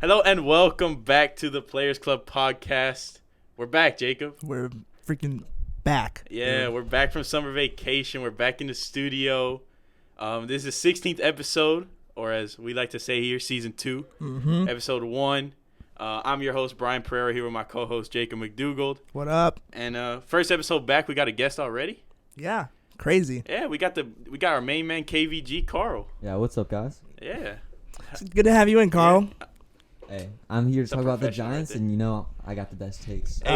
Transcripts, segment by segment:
Hello and welcome back to the Players Club podcast. We're back, Jacob. We're freaking back. Yeah, dude. we're back from summer vacation. We're back in the studio. This is the 16th episode, or as we like to say here, season 2, episode 1. I'm your host, Brian Pereira, here with my co-host, Jacob McDougald. What up? And first episode back, we got a guest already. Yeah, crazy. Yeah, we got our main man, KVG, Karl. Yeah, what's up, guys? Yeah. It's good to have you in, Karl. Yeah. Hey, I'm here to It's a talk about the professional right Giants, there. and you know I got the best takes. Hey,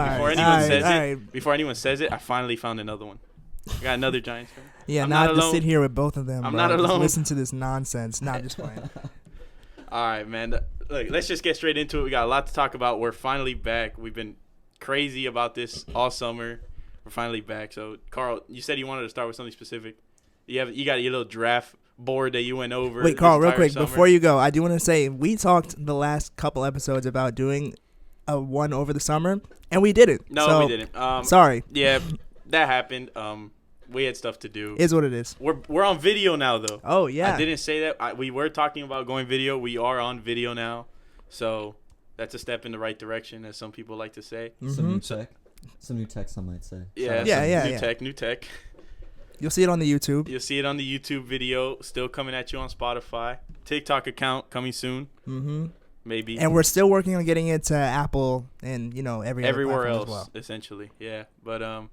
before anyone says it, I finally found another one. I got another Giants fan. Yeah, I'm now I not have to alone. sit here with both of them. I'm bro. not Just alone. listen to this nonsense. Not just playing. All right, man. Look, let's just get straight into it. We got a lot to talk about. We're finally back. We've been crazy about this all summer. We're finally back. So, Karl, you said you wanted to start with something specific. You got your little draft board that you went over. Wait, Karl, this real entire quick, summer. before you go, I do want to say we talked the last couple episodes about doing a one over the summer, and we didn't. No, so, we didn't. Sorry. Yeah, that happened. We had stuff to do. Is what it is. We're on video now, though. Oh, yeah. I didn't say that. We were talking about going video. We are on video now. So that's a step in the right direction, as some people like to say. Some new tech. Some new tech, some might say. Yeah, Yeah. New tech. You'll see it on the YouTube. You'll see it on the YouTube video, still coming at you on Spotify. TikTok account coming soon. Maybe. And we're still working on getting it to Apple and, everywhere other else, platform as well. essentially. Yeah. But,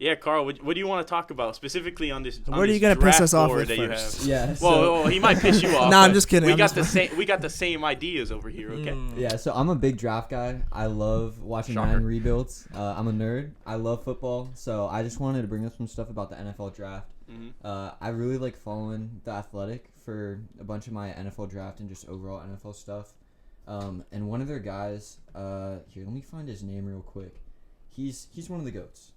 yeah, Karl, what do you want to talk about specifically on this? Where are you going to piss us off with that you first? have? Yeah. Well, he might piss you off. Nah, I'm but just kidding. We I'm got just- we got the same ideas over here. Okay. Yeah, so I'm a big draft guy. I love watching Shocker. Madden rebuilds. I'm a nerd. I love football, so I just wanted to bring up some stuff about the NFL draft. I really like following The Athletic for a bunch of my NFL draft and just overall NFL stuff. And one of their guys, here, let me find his name real quick. He's one of the GOATs.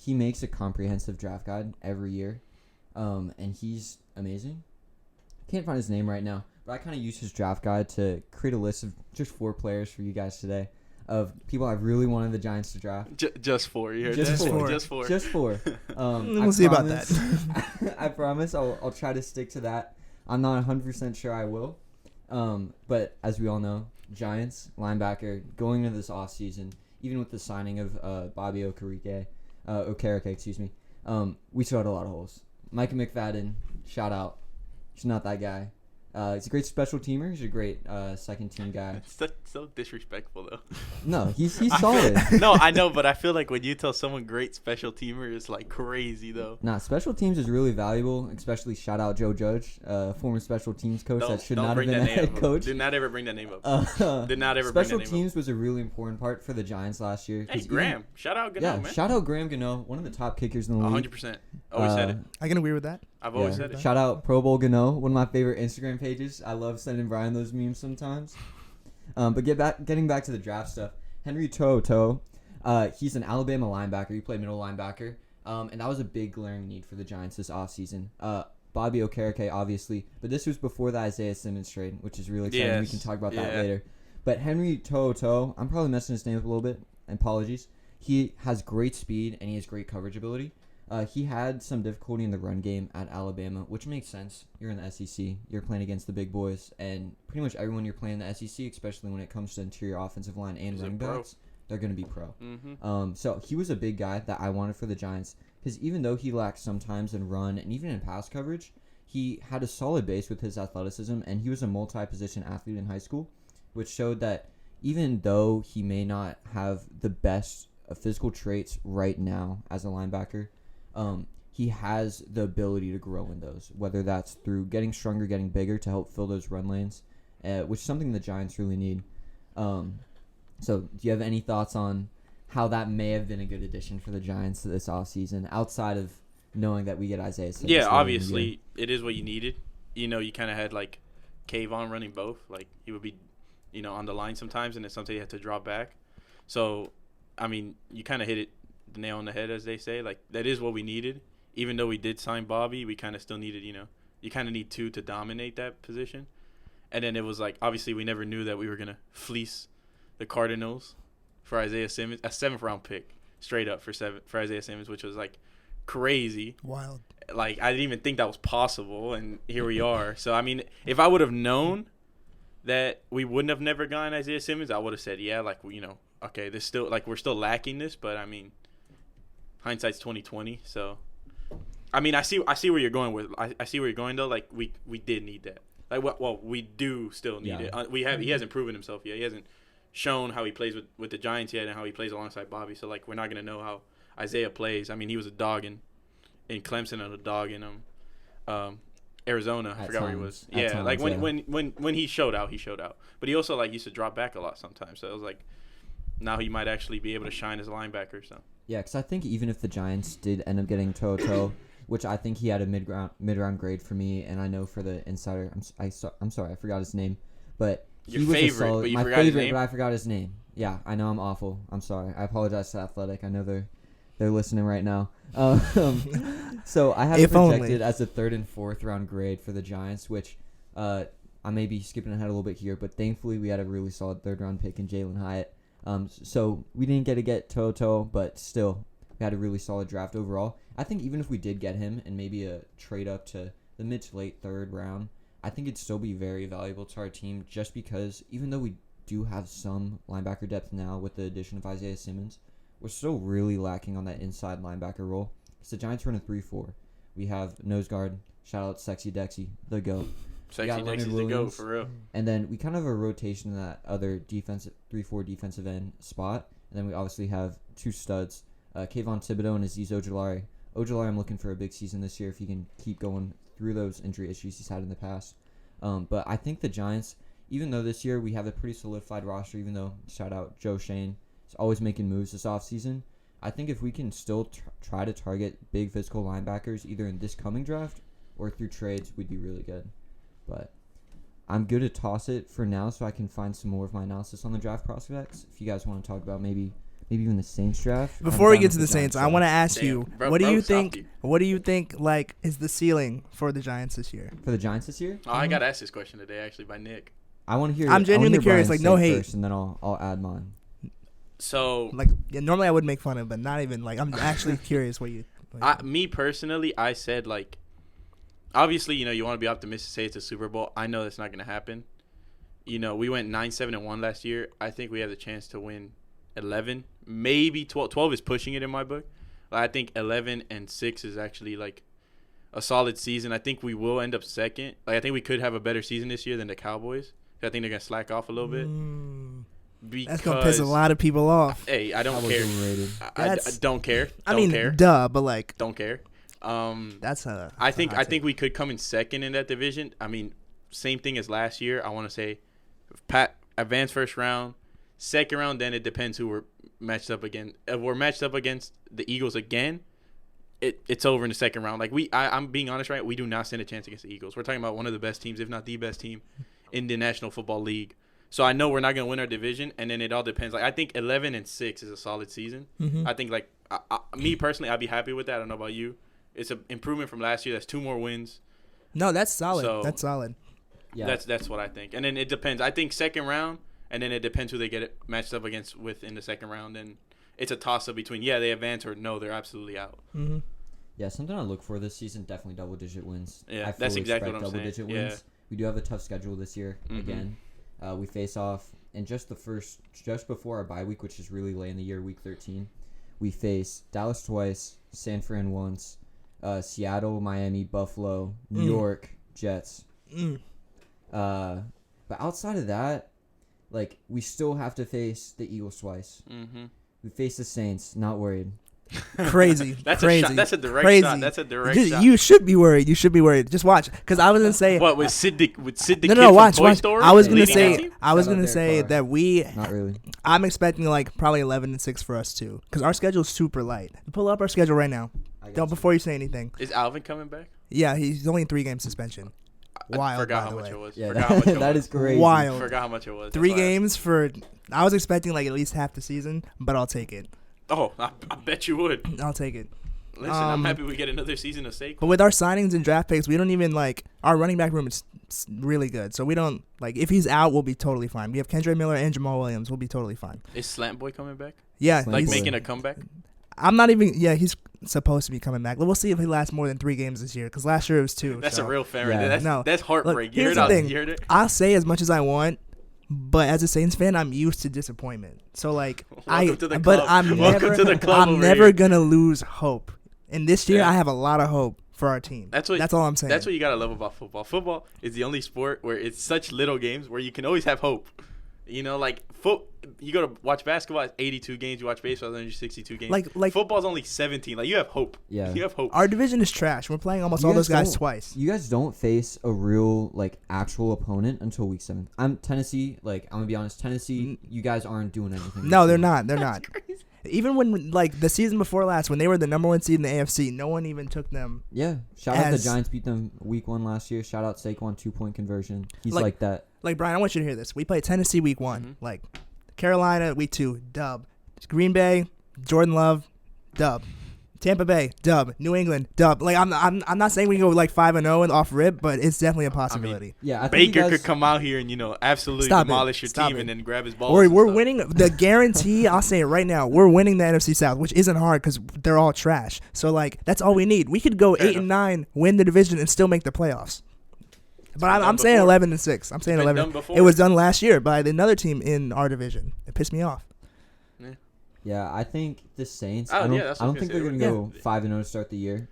He makes a comprehensive draft guide every year, and he's amazing. Can't find his name right now, but I kind of use his draft guide to create a list of just 4 players for you guys today of people I really wanted the Giants to draft. Just 4. You heard Just that? four. Just 4. Just 4. We'll see about that. I promise I'll try to stick to that. I'm not 100% sure I will. But as we all know, Giants linebacker going into this offseason, even with the signing of Bobby Okereke, we still had a lot of holes. Micah McFadden, shout out. He's not that guy. He's a great special teamer. He's a great second team guy. It's so disrespectful, though. No, he's solid. No, I know, but I feel like when you tell someone great special teamer, it's like crazy, though. Nah, special teams is really valuable, especially shout out Joe Judge, former special teams coach that should not have bring been that a name head up. coach. Did not ever bring that name up. Did not ever bring that Special name teams was a really important part for the Giants last year. Hey, Graham. Shout out Gano, Yeah, man. shout out Graham Gano, one of the top kickers in the league. 100%. Always said it. I can agree with that. I've always said it. Shout out Pro Bowl Gano, one of my favorite Instagram pages. I love sending Brian those memes sometimes. But getting back to the draft stuff. Henry To'oTo'o, he's an Alabama linebacker. He played middle linebacker. And that was a big glaring need for the Giants this offseason. Bobby Okereke, obviously. But this was before the Isaiah Simmons trade, which is really exciting. Yes. We can talk about that later. But Henry To'oTo'o, I'm probably messing his name up a little bit. Apologies. He has great speed and he has great coverage ability. He had some difficulty in the run game at Alabama, which makes sense. You're in the SEC. You're playing against the big boys. And pretty much everyone you're playing in the SEC, especially when it comes to interior offensive line and running backs, they're going to be pro. So he was a big guy that I wanted for the Giants because even though he lacked sometimes in run and even in pass coverage, he had a solid base with his athleticism, and he was a multi-position athlete in high school, which showed that even though he may not have the best physical traits right now as a linebacker, he has the ability to grow in those, whether that's through getting stronger, getting bigger to help fill those run lanes, which is something the Giants really need. So do you have any thoughts on how that may have been a good addition for the Giants this offseason, outside of knowing that we get Isaiah Simmons? Yeah, obviously, it is what you needed. You kind of had, like, Kayvon running both. Like, he would be, on the line sometimes, and then sometimes he had to drop back. So, I mean, you kind of hit the nail on the head, as they say. Like, that is what we needed. Even though we did sign Bobby, we kind of still needed, you kind of need 2 to dominate that position. And then it was like, obviously, we never knew that we were going to fleece the Cardinals for Isaiah Simmons, a 7th-round pick, straight up for Isaiah Simmons, which was, like, crazy. Wild. Like, I didn't even think that was possible, and here we are. So, I mean, if I would have known that we wouldn't have never gotten Isaiah Simmons, I would have said, yeah, like, okay, this still, like, we're still lacking this, but I mean, hindsight's 2020. So, I mean, I see where you're going with. I see where you're going though. Like, we did need that. Like, well, we do still need it. He hasn't proven himself yet. He hasn't shown how he plays with the Giants yet and how he plays alongside Bobby. So, like, we're not gonna know how Isaiah plays. I mean, he was a dog in Clemson and a dog in Arizona. I forgot where he was. Yeah, like when he showed out, he showed out. But he also, like, used to drop back a lot sometimes. So it was like, now he might actually be able to shine as a linebacker. So yeah, because I think even if the Giants did end up getting Toto, which I think he had a mid-round grade for me, and I know for the insider, I'm sorry, I forgot his name, but your he was favorite, a solid, but you my forgot his favorite, name? but I forgot his name. Yeah, I know I'm awful. I'm sorry. I apologize to Athletic. I know they're listening right now. So I had it projected as a 3rd and 4th round grade for the Giants, which I may be skipping ahead a little bit here, but thankfully we had a really solid 3rd round pick in Jalen Hyatt. So we didn't get Toto, but still we had a really solid draft overall. I think even if we did get him and maybe a trade up to the mid to late 3rd round, I think it'd still be very valuable to our team just because even though we do have some linebacker depth now with the addition of Isaiah Simmons, we're still really lacking on that inside linebacker role. Because the Giants run a 3-4. We have nose guard, shout out Sexy Dexy, the GOAT. Sexy Dexy's the GOAT, for real. And then we kind of have a rotation in that other 3-4 defensive end spot. And then we obviously have 2 studs, Kayvon Thibodeau and Azeez Ojulari. Ojulari, I'm looking for a big season this year if he can keep going through those injury issues he's had in the past. But I think the Giants, even though this year we have a pretty solidified roster, even though, shout out Joe Shane, is always making moves this offseason, I think if we can still try to target big physical linebackers either in this coming draft or through trades, we'd be really good. But I'm good to toss it for now so I can find some more of my analysis on the draft prospects. If you guys want to talk about maybe even the Saints draft. Before we get to the Saints, I want to ask you, bro, what do you think? What do you think, like, is the ceiling for the Giants this year? For the Giants this year? Oh, I got asked this question today, actually, by Nick. I want to hear. I'm genuinely curious, like, no hate. First, and then I'll add mine. So, like, yeah, normally I would make fun of, but not even, like, I'm actually curious what you. Me personally, I said, like, obviously, you want to be optimistic, say it's a Super Bowl. I know that's not going to happen. We went 9-7-1 last year. I think we have the chance to win 11, maybe 12. 12 is pushing it in my book. I think 11-6 is actually, like, a solid season. I think we will end up second. Like, I think we could have a better season this year than the Cowboys. I think they're going to slack off a little bit. That's going to piss a lot of people off. Hey, I don't care. I don't care. I mean, care. Duh, but, like. Don't care. That's a. I think we could come in second in that division. I mean, same thing as last year. I want to say, advance first round, second round. Then it depends who we're matched up against. If we're matched up against the Eagles again, it's over in the second round. Like I'm being honest, right? We do not stand a chance against the Eagles. We're talking about one of the best teams, if not the best team, in the National Football League. So I know we're not going to win our division, and then it all depends. Like I think 11-6 is a solid season. Mm-hmm. I think like me personally, I'd be happy with that. I don't know about you. It's an improvement from last year. That's 2 more wins. No, that's solid. So that's solid. Yeah, that's what I think. And then it depends. I think second round, and then it depends who they get it matched up against with in the second round. And it's a toss up between they advance or no, they're absolutely out. Mm-hmm. Yeah, something I look for this season, definitely double-digit wins. Yeah, that's exactly what I'm saying. Double-digit wins. Yeah. We do have a tough schedule this year. Mm-hmm. Again, we face off in just before our bye week, which is really late in the year, week 13. We face Dallas twice, San Fran once. Seattle, Miami, Buffalo, New York, Jets. But outside of that, like, we still have to face the Eagles twice. Mm-hmm. We face the Saints. Not worried. Crazy. That's crazy. A shot. That's a direct crazy. shot. That's a direct shot. You should be worried. You should be worried. Just watch, because I was gonna say. What with Sid the kid watch, from Toy Story? I was gonna say that we. Not really. I'm expecting like probably 11-6 for us too, because our schedule's super light. Pull up our schedule right now. Don't before you say anything. Is Alvin coming back? Yeah, he's only in 3-game suspension. Wild. I forgot by how the much way. it was. Yeah, that is crazy. Wild. Forgot how much it was. 3 games for. I was expecting like at least half the season, but I'll take it. Oh, I bet you would. I'll take it. Listen, I'm happy we get another season of Saquon. But with our signings and draft picks, we don't even like our running back room is really good. So we don't like if he's out, we'll be totally fine. We have Kendra Miller and Jamal Williams. We'll be totally fine. Is Slant Boy coming back? Yeah, like making a comeback. I'm not even. Yeah, he's supposed to be coming back. We'll see if he lasts more than 3 games this year. Because last year it was 2. That's so. a real fan Yeah. right there. No. That's heartbreak. Look, You here's heard the thing. You heard it? I'll say as much as I want, but as a Saints fan, I'm used to disappointment. So like, Welcome to the but club. I'm Welcome never, to the club I'm over never here. gonna lose hope. And this year, Yeah. I have a lot of hope for our team. That's all I'm saying. That's what you gotta love about football. Football is the only sport where it's such little games where you can always have hope. You know, like you go to watch basketball, it's 82 games. You watch baseball, it's 162 games. Like football's only 17. Like you have hope. Yeah. You have hope. Our division is trash. We're playing almost You all guys those guys don't- twice. You guys don't face a real like actual opponent until week 7. I'm Tennessee. Like I'm gonna be honest, Tennessee. You guys aren't doing anything. No, this they're year. not. They're not. Even when like the season before last, when they were the number 1 seed in the AFC, no one even took them. Yeah. Shout out the As- Giants beat them week 1 last year. Shout out Saquon 2-point conversion. He's Like- like that. Like Brian, I want you to hear this. We played Tennessee week 1, Mhm. like Carolina week 2, dub. Green Bay, Jordan Love, dub. Tampa Bay, dub. New England, dub. Like I'm not saying we go like 5-0 and off rip, but it's definitely a possibility. Yeah. I think you Baker guys, could come out here and absolutely Stop it. demolish your Stop team it. and then grab his balls. We're and stuff. winning the guarantee. I'll say it right now. We're winning the NFC South, which isn't hard because they're all trash. So like that's all we need. We could go Fair 8-9, win the division, and still make the playoffs. But been I'm done saying before. 11-6. I'm saying It's been 11. done before. It was done last year by another team in our division. It pissed me off. Yeah, I think the Saints. Oh, I don't, yeah, that's what I I don't was think gonna they're say. gonna go 5-0 to start the year,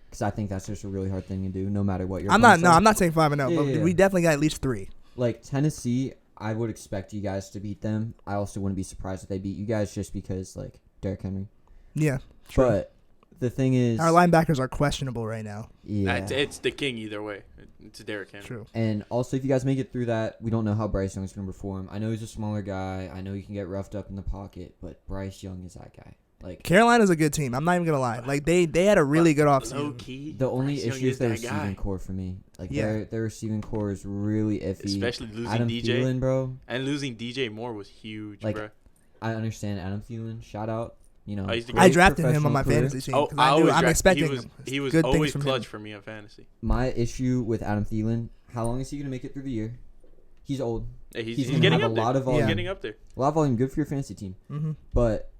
because I think that's just a really hard thing to do, no matter what your. I'm not. opponents No, are. I'm not saying 5-0, Yeah, but yeah, yeah. we definitely got at least 3. Like Tennessee, I would expect you guys to beat them. I also wouldn't be surprised if they beat you guys just because like Derrick Henry. Yeah. True. But the thing is, Our linebackers are questionable right now. yeah. It's the king either way. It's Derrick Henry. True. And also, if you guys make it through that, we don't know how Bryce Young's going to perform. I know he's a smaller guy. I know he can get roughed up in the pocket, but Bryce Young is that guy. Like Carolina's a good team. I'm not even gonna lie. Like they had a really good Low offseason. key. the only Bryce Young issue is their that guy. receiving core for me. Like Yeah. their receiving core is really iffy. Especially losing Adam DJ. Thielen, bro. And losing DJ Moore was huge, Like, bro. I understand Adam Thielen. Shout out. You know, Oh, he's the I great drafted him on professional my career. fantasy team Oh, because I knew I'm expecting he was good things always from clutch him. for me on fantasy. My issue with Adam Thielen, how long is he going to make it through the year? He's old. Hey, He's he's gonna getting have up a there. lot of He's volume. getting up there. A lot of volume, good for your fantasy team. Mm-hmm. But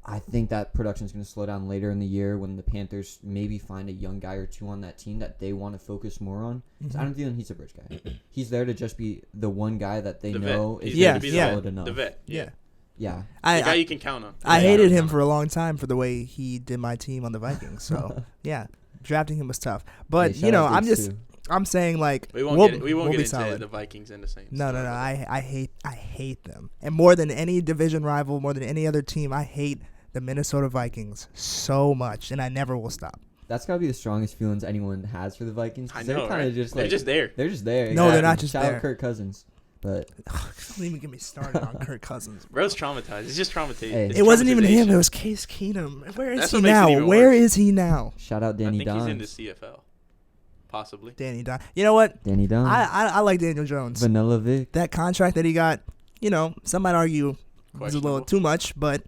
I think that production is going to slow down later in the year when the Panthers maybe find a young guy or two on that team that they want to focus more on. 'Cause Mm-hmm. Adam Thielen, he's a bridge guy. He's there to just be the one guy that they The know vet. is He's Yeah, there to be the solid vet. enough. The vet. Yeah. Yeah. The guy I you can count on. I Yeah. hated him for a long time for the way he did my team on the Vikings. So yeah, drafting him was tough. But Hey, you shout know, out I'm Diggs, just too. I'm saying like We won't we'll, get we won't we'll get be into solid. the Vikings and the Saints. No. I hate them. And more than any division rival, more than any other team, I hate the Minnesota Vikings so much, and I never will stop. That's got to be the strongest feelings anyone has for the Vikings. 'Cause I know, they're kind right? of just They're like just there. They're just there. No, they're exactly. not just Shout there. out Kirk Cousins. But Don't even get me started on Kirk Cousins. Bro's traumatized. It's just traumatized. Hey. It's It wasn't even him. traumatization. It was Case Keenum. Where is That's he what makes it now? even Where worse. is he now? shout out I Danny think he's in the Dimes. CFL, possibly. Danny Don. You know what? Danny Dimes. I like Daniel Jones. Vanilla Vic. That contract that he got, you know, some might argue was a little Questionable. too much, but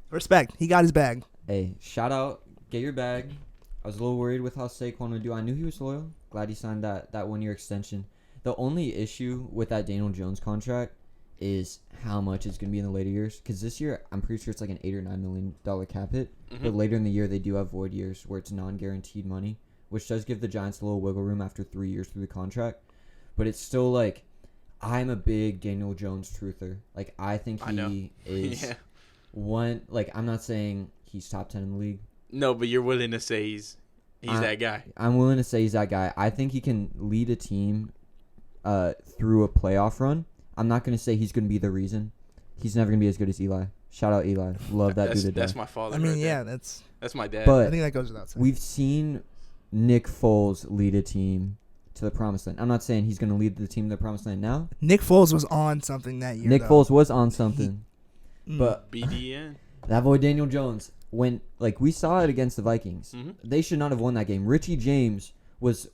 respect. He got his bag. Hey, shout out. Get your bag. I was a little worried with how Saquon would do. I knew he was loyal. Glad he signed that 1 year extension. The only issue with that Daniel Jones contract is how much it's going to be in the later years. Because this year, I'm pretty sure it's like an $8 or $9 million cap hit. But later in the year, they do have void years where it's non-guaranteed money, which does give the Giants a little wiggle room after 3 years through the contract. But it's still like, I'm a big Daniel Jones truther. Like, I think I know. he is Yeah. one. Like, I'm not saying he's top 10 in the league. No, but you're willing to say he's that guy. I'm willing to say he's that guy. I think he can lead a team through a playoff run. I'm not going to say he's going to be the reason. He's never going to be as good as Eli. Shout out Eli. Love that dude to That's death. my father. I mean, right yeah, there. that's. That's my dad. I But think that goes without saying. we've seen Nick Foles lead a team to the promised land. I'm not saying he's going to lead the team to the promised land now. Nick Foles was on something that year. Nick though. Foles was on something. Mm. But BDN. that boy Daniel Jones, when like we saw it against the Vikings, Mhm. they should not have won that game. Richie James was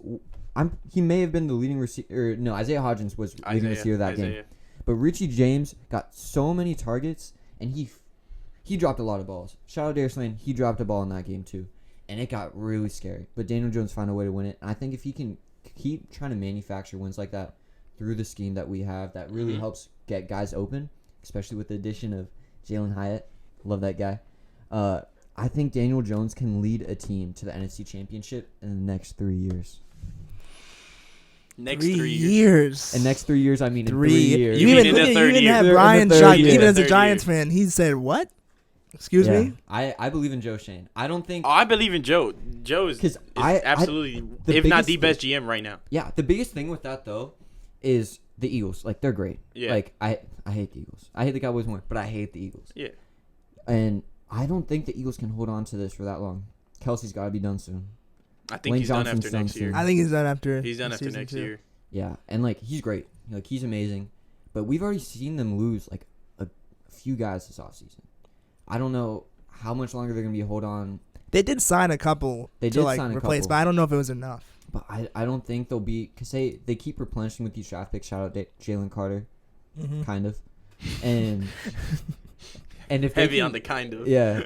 he may have been the leading receiver. No, Isaiah Hodgins was leading receiver that game. But Richie James got so many targets, and he dropped a lot of balls. Shout out Darius Slane, he dropped a ball in that game too, and it got really scary. But Daniel Jones found a way to win it, and I think if he can keep trying to manufacture wins like that through the scheme that we have, that really Mhm. helps get guys open, especially with the addition of Jalen Hyatt. Love that guy. I think Daniel Jones can lead a team to the NFC Championship in the next 3 years. Next 3 3 years. years. In next 3 years, I mean in 3 3 years. You mean in the you third even year. had In the Brian third shocked, year. even as a Third Giants year. fan. He said, "What? Excuse Yeah. me." I believe in Joe Shane. I don't think. Oh, I believe in Joe. Joe is 'Cause I- absolutely, the if not biggest the best GM right now. Yeah, the biggest thing with that though is the Eagles. Like they're great. Yeah. Like I hate the Eagles. I hate the Cowboys more, but I hate the Eagles. Yeah. And I don't think the Eagles can hold on to this for that long. Kelsey's got to be done soon. I think Lane he's done Johnson's after done next year. soon. I think he's done after. He's done this after season, next too. year. Yeah, and like he's great. Like he's amazing. But we've already seen them lose like a few guys this offseason. I don't know how much longer they're gonna be hold on. They did sign a couple They to did like sign a replace, couple. but I don't know if it was enough. But I don't think they'll be because they keep replenishing with these draft picks. Shout out Jalen Carter, Mm-hmm. kind of, and if they Heavy can- on the kind of. yeah.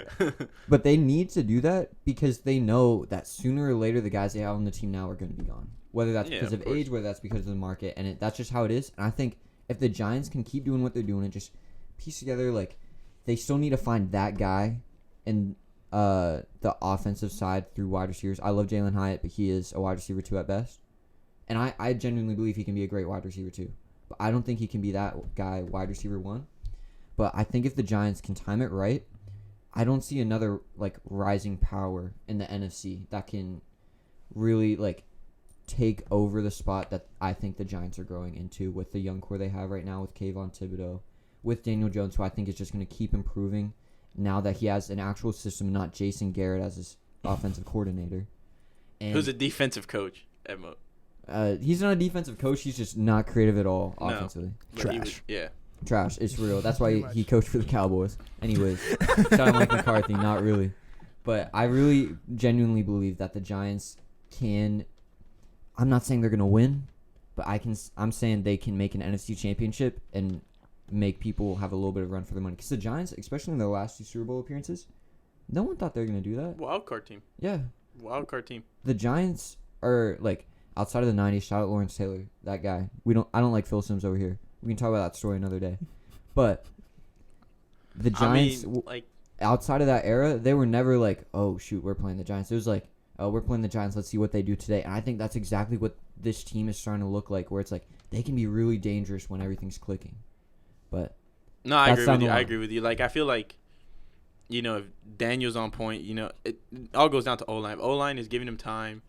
But they need to do that because they know that sooner or later the guys they have on the team now are going to be gone. Whether that's Yeah, because of of course. age, whether that's because of the market, and that's just how it is. And I think if the Giants can keep doing what they're doing and just piece together, like they still need to find that guy in the offensive side through wide receivers. I love Jalen Hyatt, but he is a wide receiver 2 at best. And I genuinely believe he can be a great wide receiver 2. But I don't think he can be that guy wide receiver 1. But I think if the Giants can time it right, I don't see another like rising power in the NFC that can really like take over the spot that I think the Giants are growing into with the young core they have right now with Kayvon Thibodeau, with Daniel Jones, who I think is just going to keep improving now that he has an actual system, not Jason Garrett as his offensive coordinator. And Who's a defensive coach at Mo? he's not a defensive coach. He's just not creative at all No. offensively. But he Trash. was- yeah. Trash. It's real. That's why Pretty he much. coached for the Cowboys. Anyways, shout out Mike McCarthy. Not really. But I really genuinely believe that the Giants can. I'm not saying they're going to win, but I'm saying they can make an NFC championship and make people have a little bit of run for their money. Because the Giants, especially in their last 2 Super Bowl appearances, no one thought they were going to do that. Wild card team. Yeah. Wild card team. The Giants are like outside of the 90s. Shout out Lawrence Taylor, that guy. I don't like Phil Simms over here. We can talk about that story another day. But the Giants, I mean, like, outside of that era, they were never like, oh shoot, we're playing the Giants. It was like, oh, we're playing the Giants. Let's see what they do today. And I think that's exactly what this team is starting to look like, where it's like they can be really dangerous when everything's clicking. But no, I That's agree down with the you. I line. agree with you. Like, I feel like, you know, if Daniel's on point, you know, it all goes down to O-line. If O-line is giving him time,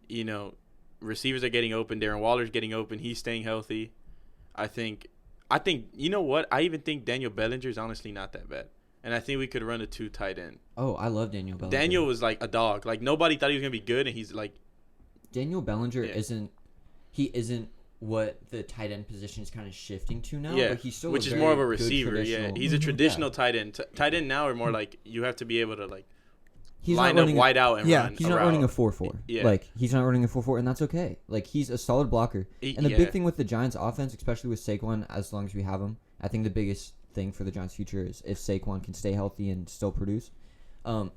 you know, receivers are getting open. Darren Waller's getting open. He's staying healthy. I think, you know what? I even think Daniel Bellinger's honestly not that bad. And I think we could run a 2 tight end. oh, I love Daniel Bellinger. Daniel was like a dog. Like, nobody thought he was going to be good, and he's like, Daniel Bellinger Yeah. isn't what the tight end position is kind of shifting to now. yeah, but he's still which a is more of a very good receiver. Yeah, traditional- he's a Mhm. traditional Yeah. tight end. Tight end now are more like you have to be able to, like, He's line not up running wide out and Yeah, run. He's a not route. running a 4-4. Yeah. Like, he's not running a 4-4, and that's okay. Like, he's a solid blocker. And the Yeah. big thing with the Giants' offense, especially with Saquon, as long as we have him, I think the biggest thing for the Giants' future is if Saquon can stay healthy and still produce.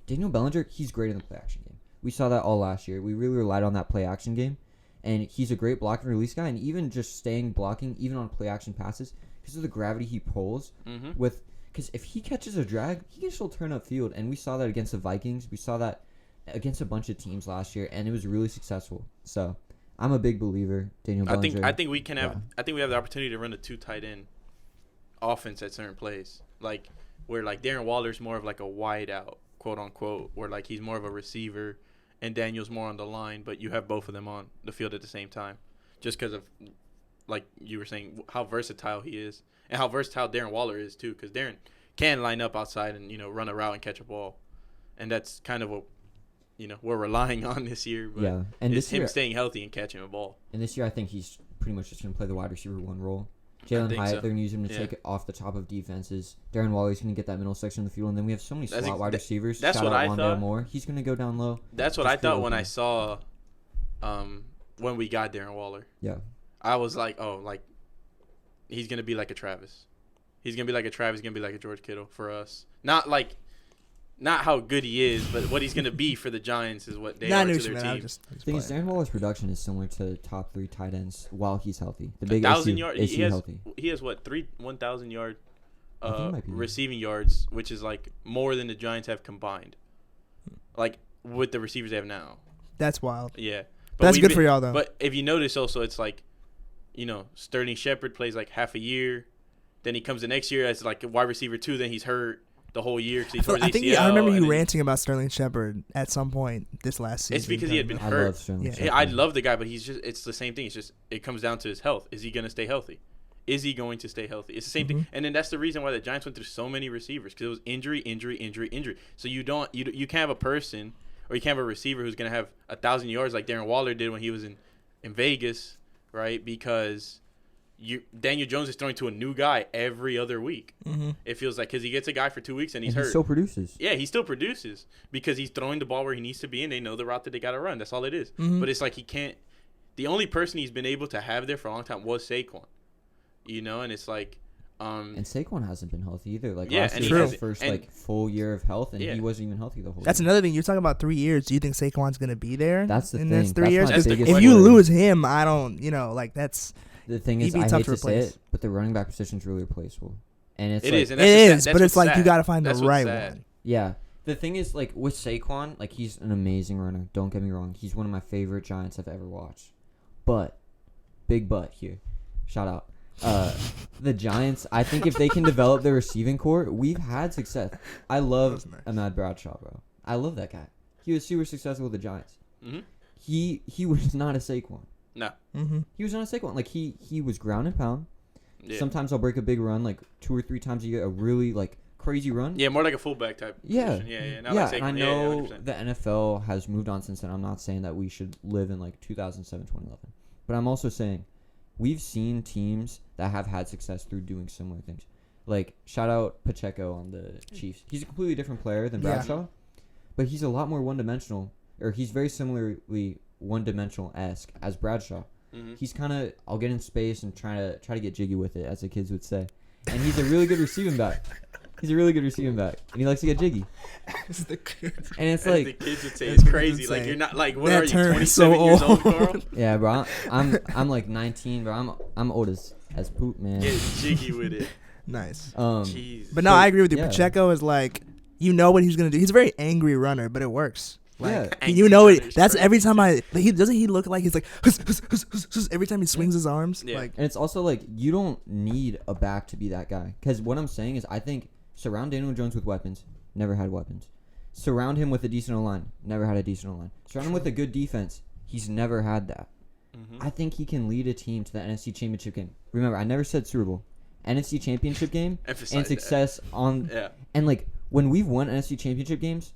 Daniel Bellinger, he's great in the play-action game. We saw that all last year. We really relied on that play-action game. And he's a great block and release guy, and even just staying blocking, even on play-action passes, because of the gravity he pulls Mm-hmm. with. Because if he catches a drag, he can still turn upfield, and we saw that against the Vikings. We saw that against a bunch of teams last year, and it was really successful. So, I'm a big believer, Daniel Bellinger. I think we can have. Yeah. I think we have the opportunity to run a 2 tight end offense at certain plays, like where like Darren Waller's more of like a wide out, quote unquote, where like he's more of a receiver, and Daniel's more on the line, but you have both of them on the field at the same time, just because of like you were saying how versatile he is and how versatile Darren Waller is too, because Darren can line up outside and run a route and catch a ball, and that's kind of what we're relying on this year. But Yeah, and it's this him year, staying healthy and catching a ball. and this year I think he's pretty much just going to play the wide receiver 1 role. I Jalen think Hyatt, so. they're going to use him to Yeah. take it off the top of defenses. Darren Waller's going to get that middle section of the field, and then we have so many That's slot ex- wide that- receivers. that's Shout what out I Wandale thought. Moore. He's going to go down low. That's what Just I thought feel when I open. saw when we got Darren Waller. Yeah. I was like, oh, like he's gonna be like a Travis. He's gonna be like a Travis. He's gonna be like a George Kittle for us. Not how good he is, but what he's gonna be for the Giants is what they Nah, I are knew to what you their meant. I team. was just The thing is, playing. Darren Waller's production is similar to top 3 tight ends while he's healthy. The big 1,000 issue yards. is he healthy. He has what 1,000 yard I think it might be. receiving yards, which is like more than the Giants have combined. like with the receivers they have now. That's wild. Yeah, That's good for y'all though. But if you notice, also it's like, Sterling Shepard plays like half a year, then he comes the next year as like a wide receiver 2. Then he's hurt the whole year because he tore his ACL. I remember you ranting about Sterling Shepard at some point this last season. It's because he had been I hurt. love Sterling Shepard. I love the guy, but it's the same thing. It's just it comes down to his health. Is he going to stay healthy? Is he going to stay healthy? It's the same thing. And then that's the reason why the Giants went through so many receivers, because it was injury. So you can't have a person, or you can't have a receiver who's going to have 1,000 yards like Darren Waller did when he was in Vegas, right? Because Daniel Jones is throwing to a new guy every other week. It feels like, because he gets a guy for 2 weeks and he's hurt. He still produces. Yeah, he still produces because he's throwing the ball where he needs to be, and they know the route that they got to run. That's all it is. But it's like he can't. The only person he's been able to have there for a long time was Saquon. And it's like, and Saquon hasn't been healthy either. Like, yeah, last and year he was his first full year of health, and he wasn't even healthy the whole That's year. another thing. You're talking about 3 years. Do you think Saquon's gonna be there? That's the in thing. this 3 That's years. my 'Cause biggest if you worry. lose him, I don't. That's. The thing he'd is, be I tough hate to to say replace. it, but the running back position is really replaceable, and it's it like, is, and It is, but it's like you sad. got to find the That's what's right sad. one. yeah. The thing is, like, with Saquon, like, he's an amazing runner. Don't get me wrong. He's one of my favorite Giants I've ever watched. But, big but here. Shout out. The Giants, I think if they can develop their receiving core, we've had success. I love Ahmad Bradshaw, bro. I love that guy. He was super successful with the Giants. He was not a Saquon. No. He was not a Saquon. Like, he was ground and pound. Yeah. Sometimes I'll break a big run, like 2 or 3 times a year, a really, like, crazy run. Yeah, more like a fullback type. Yeah. Position. Yeah. Yeah, Like and I Saquon. know 100%. the NFL has moved on since then. I'm not saying that we should live in, like, 2007, 2011. But I'm also saying we've seen teams that have had success through doing similar things. Like, shout out Pacheco on the Chiefs. He's a completely different player than Bradshaw, but he's a lot more one-dimensional, or he's very similarly one-dimensional-esque as Bradshaw. He's kind of, I'll get in space and try to get jiggy with it, as the kids would say. And he's a really good receiving back. And he likes to get jiggy. And it's like, the kids would say, it's crazy. Like, you're not, like, what That are you, term 27 is so years old, old. Karl? yeah, bro. I'm like 19, bro. I'm old as poop, man. Get jiggy with it. Nice. Jeez. But no, I agree with you. yeah. Pacheco is like, what he's gonna do. He's a very angry runner, but it works. Like, Yeah. you know it. Angry That's runner every is time crazy. he look like he's like every time he swings his arms. Yeah. Like, And it's also like, you don't need a back to be that guy. Because what I'm saying is, I think surround Daniel Jones with weapons. Never had weapons. Surround him with a decent O-line. Never had a decent O-line. Surround him with a good defense. He's never had that. I think he can lead a team to the NFC Championship game. Remember, I never said Super Bowl. NFC Championship game Emphasize and that. success on. Yeah. And like, when we've won NFC Championship games,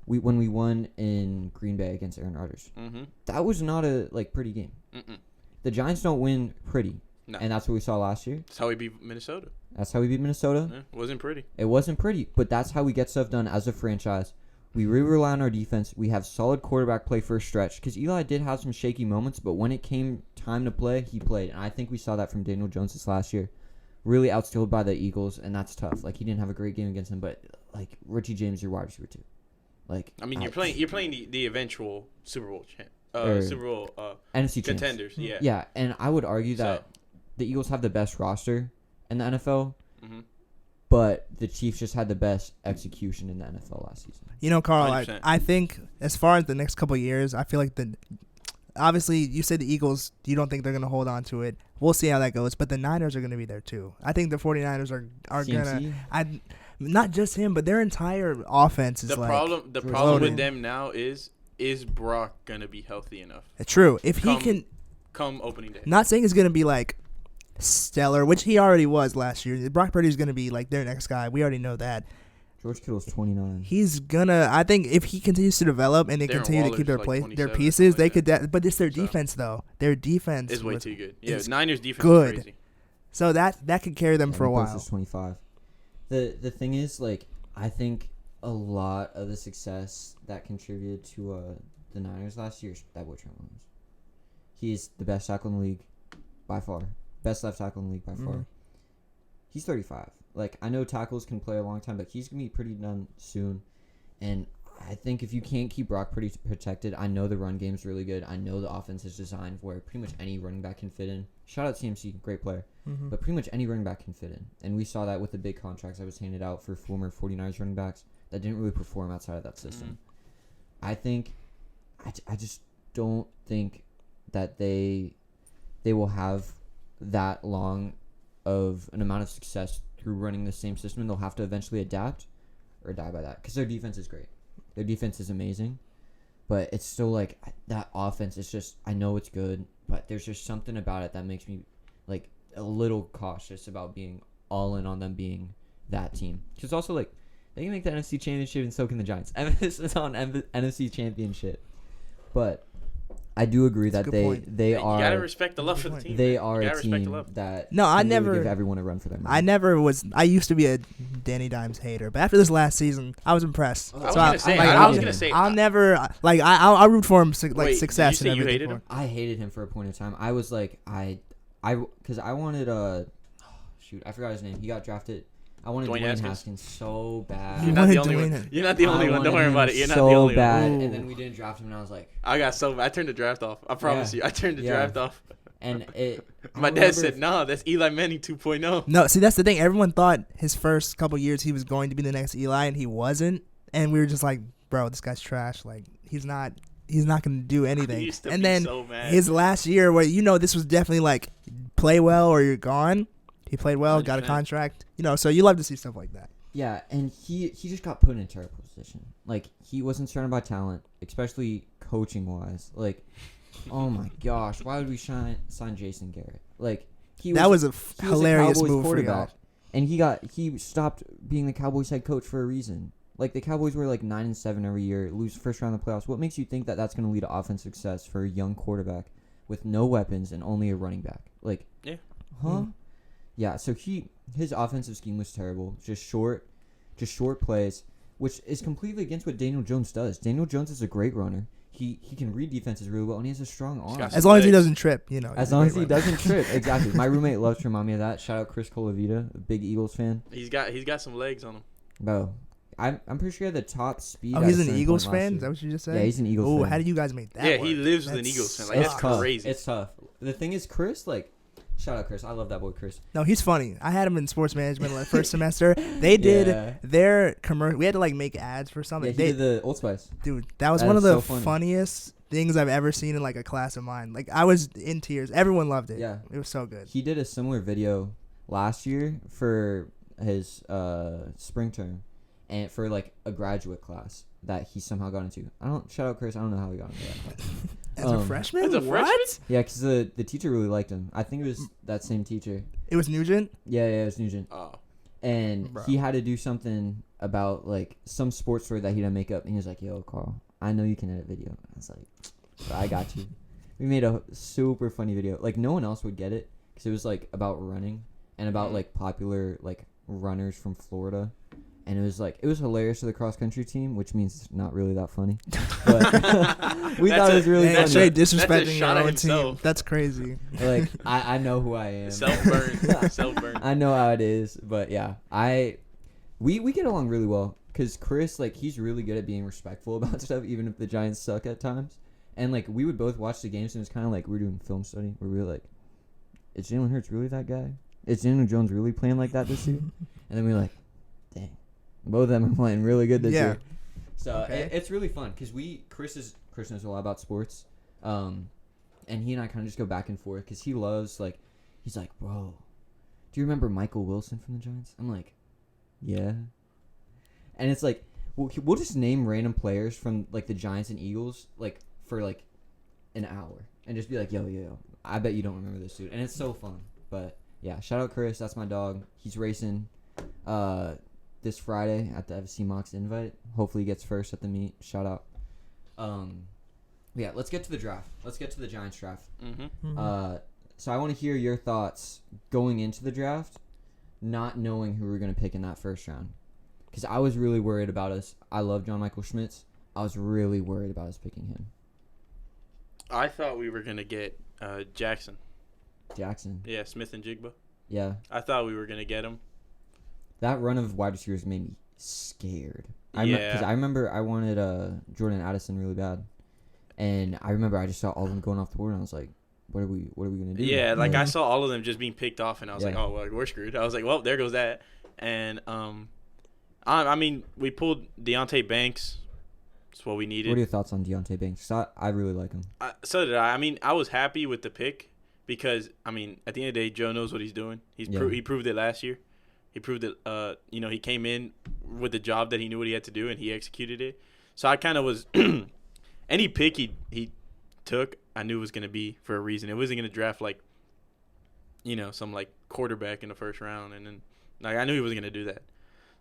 when we won in Green Bay against Aaron Rodgers, that was not a pretty game. The Giants don't win pretty, No. and that's what we saw last year. That's how we beat Minnesota. That's how we beat Minnesota. Yeah, it wasn't pretty. It wasn't pretty, but that's how we get stuff done as a franchise. We really rely on our defense. We have solid quarterback play for a stretch, because Eli did have some shaky moments, but when it came time to play, he played. And I think we saw that from Daniel Jones this last year. Really outskilled by the Eagles, and that's tough. Like, he didn't have a great game against them, but like, Richie James, your wide receiver too. Like, I mean, you're playing the eventual Super Bowl Super Bowl NFC champs. contenders. Yeah. Yeah, and I would argue that the Eagles have the best roster in the NFL, but the Chiefs just had the best execution in the NFL last season. Carl, 100%. I think as far as the next couple of years, I feel like obviously you said the Eagles, you don't think they're going to hold on to it. We'll see how that goes, but the Niners are going to be there too. I think the 49ers are going to not just him, but their entire offense is The like problem with them now is Brock going to be healthy enough? true. If he can come opening day. Not saying he's going to be like stellar, which he already was last year. Brock Purdy's going to be like their next guy. We already know that. George Kittle's 29. He's gonna. I think if he continues to develop and they Darren continue to keep their Waller's like their 27 pieces, or they something could. But it's their defense though. Their defense It's way was- too good. Yeah, it's Niners defense good. is crazy. So that could carry them for a Nicholas while. is 25. The thing is, like, I think a lot of the success that contributed to the Niners last year is that boy Trent Williams. He's the best tackle in the league by far. Best left tackle in the league by far. He's 35. Like, I know tackles can play a long time, but he's going to be pretty done soon. And I think if you can't keep Brock pretty protected, I know the run game's really good. I know the offense is designed where pretty much any running back can fit in. Shout out CMC, great player. But pretty much any running back can fit in. And we saw that with the big contracts that was handed out for former 49ers running backs that didn't really perform outside of that system. I think, I just don't think that they will have that long of an amount of success through running the same system, and they'll have to eventually adapt or die by that, because their defense is great. Their defense is amazing, but it's still like that offense is just, I know it's good, but there's just something about it that makes me like a little cautious about being all in on them being that team. Because also, like, they can make the NFC Championship, and so can the Giants. Emphasis on NFC Championship. But I do agree that they are. You gotta respect the love for the team. They are a team that can really give everyone a run for their money. I used to be a Danny Dimes hater, but after this last season, I was impressed. I'll never like I'll root for him success. Did you say you hated him? I hated him for a point in time. I was like because I wanted I forgot his name. He got drafted. I wanted Dwayne Haskins so bad. You're not the only one. You're not the only one. Don't worry about it. You're not the only bad. one. And then we didn't draft him, and I was like, I turned the draft off. I promise you. I turned the draft off. And my dad said, "No, that's Eli Manning 2.0." No, see, that's the thing. Everyone thought his first couple years he was going to be the next Eli, and he wasn't. And we were just like, bro, this guy's trash. Like, he's not going to do anything. And then his last year, where this was definitely like, play well or you're gone. He played well, 100%. Got a contract. So you love to see stuff like that. Yeah, and he just got put in a terrible position. Like, he wasn't surrounded by talent, especially coaching-wise. Like, oh my gosh, why would we sign Jason Garrett? Like, that was a hilarious move for y'all. And he stopped being the Cowboys head coach for a reason. Like, the Cowboys were like 9-7 every year, lose first round of the playoffs. What makes you think that that's going to lead to offensive success for a young quarterback with no weapons and only a running back? Like, yeah, huh? Mm. Yeah, so his offensive scheme was terrible. Just short plays, which is completely against what Daniel Jones does. Daniel Jones is a great runner. He can read defenses really well, and he has a strong arm. As long as he doesn't trip, As long as he doesn't trip, exactly. My roommate loves to remind me of that. Shout out Chris Colavita, a big Eagles fan. He's got some legs on him. Bro, I'm pretty sure he had the top speed. Oh, he's an Eagles fan? Is that what you just said? Yeah, he's an Eagles fan. Oh, how did you guys make that Yeah, work? he lives with an Eagles fan. Like, that's tough. crazy. It's tough. The thing is, Chris, like, shout out Chris. I love that boy, Chris. No, he's funny. I had him in sports management the first semester. They did their commercial. We had to like make ads for something. Yeah, he did the Old Spice. Dude, that was one of the funniest things I've ever seen in like a class of mine. Like, I was in tears. Everyone loved it. Yeah, it was so good. He did a similar video last year for his spring term, and for like a graduate class that he somehow got into. Shout out Chris. I don't know how he got into that class. As a freshman? As a freshman? Yeah, because the teacher really liked him. I think it was that same teacher. It was Nugent? Yeah, it was Nugent. Oh. And he had to do something about, like, some sports story that he didn't make up. And he was like, yo, Karl, I know you can edit video. I was like, I got you. We made a super funny video. Like, no one else would get it because it was, like, about running and about, like, popular, like, runners from Florida. And it was hilarious to the cross country team, which means it's not really that funny. But we thought it was really funny. Actually disrespecting your own team. That's crazy. Like, I know who I am. Self-burn. I know how it is. But yeah, we get along really well because Chris, like, he's really good at being respectful about stuff, even if the Giants suck at times. And like, we would both watch the games, and it's kind of like we're doing film study where we were like, is Jalen Hurts really that guy? Is Daniel Jones really playing like that this year? And then we're like, dang. Both of them are playing really good this year. So it's really fun because Chris knows a lot about sports. And he and I kind of just go back and forth because he loves, like, he's like, bro, do you remember Michael Wilson from the Giants? I'm like, yeah. And it's like, we'll just name random players from, like, the Giants and Eagles, like, for, like, an hour. And just be like, yo, I bet you don't remember this dude. And it's so fun. But, yeah, shout out Chris. That's my dog. He's racing this Friday at the FC Mox Invite. Hopefully he gets first at the meet. Shout out. Yeah, let's get to the draft. Let's get to the Giants draft. Mm-hmm. So I want to hear your thoughts going into the draft, not knowing who we're going to pick in that first round. Because I was really worried about us. I love John Michael Schmitz. I was really worried about us picking him. I thought we were going to get Jackson. Yeah, Smith and Jigba. Yeah. I thought we were going to get him. That run of wide receivers made me scared. Because I remember I wanted Jordan Addison really bad. And I remember I just saw all of them going off the board, and I was like, what are we going to do? Yeah, like I saw all of them just being picked off, and I was like, oh, well, we're screwed. I was like, well, there goes that. And, I mean, we pulled Deontay Banks. It's what we needed. What are your thoughts on Deontay Banks? 'Cause I really like him. So did I. I mean, I was happy with the pick because, I mean, at the end of the day, Joe knows what he's doing. He proved it last year. He proved it. He came in with the job that he knew what he had to do, and he executed it. So I kind of was any pick he took, I knew was going to be for a reason. It wasn't going to draft like, some like quarterback in the first round, and then like I knew he wasn't going to do that.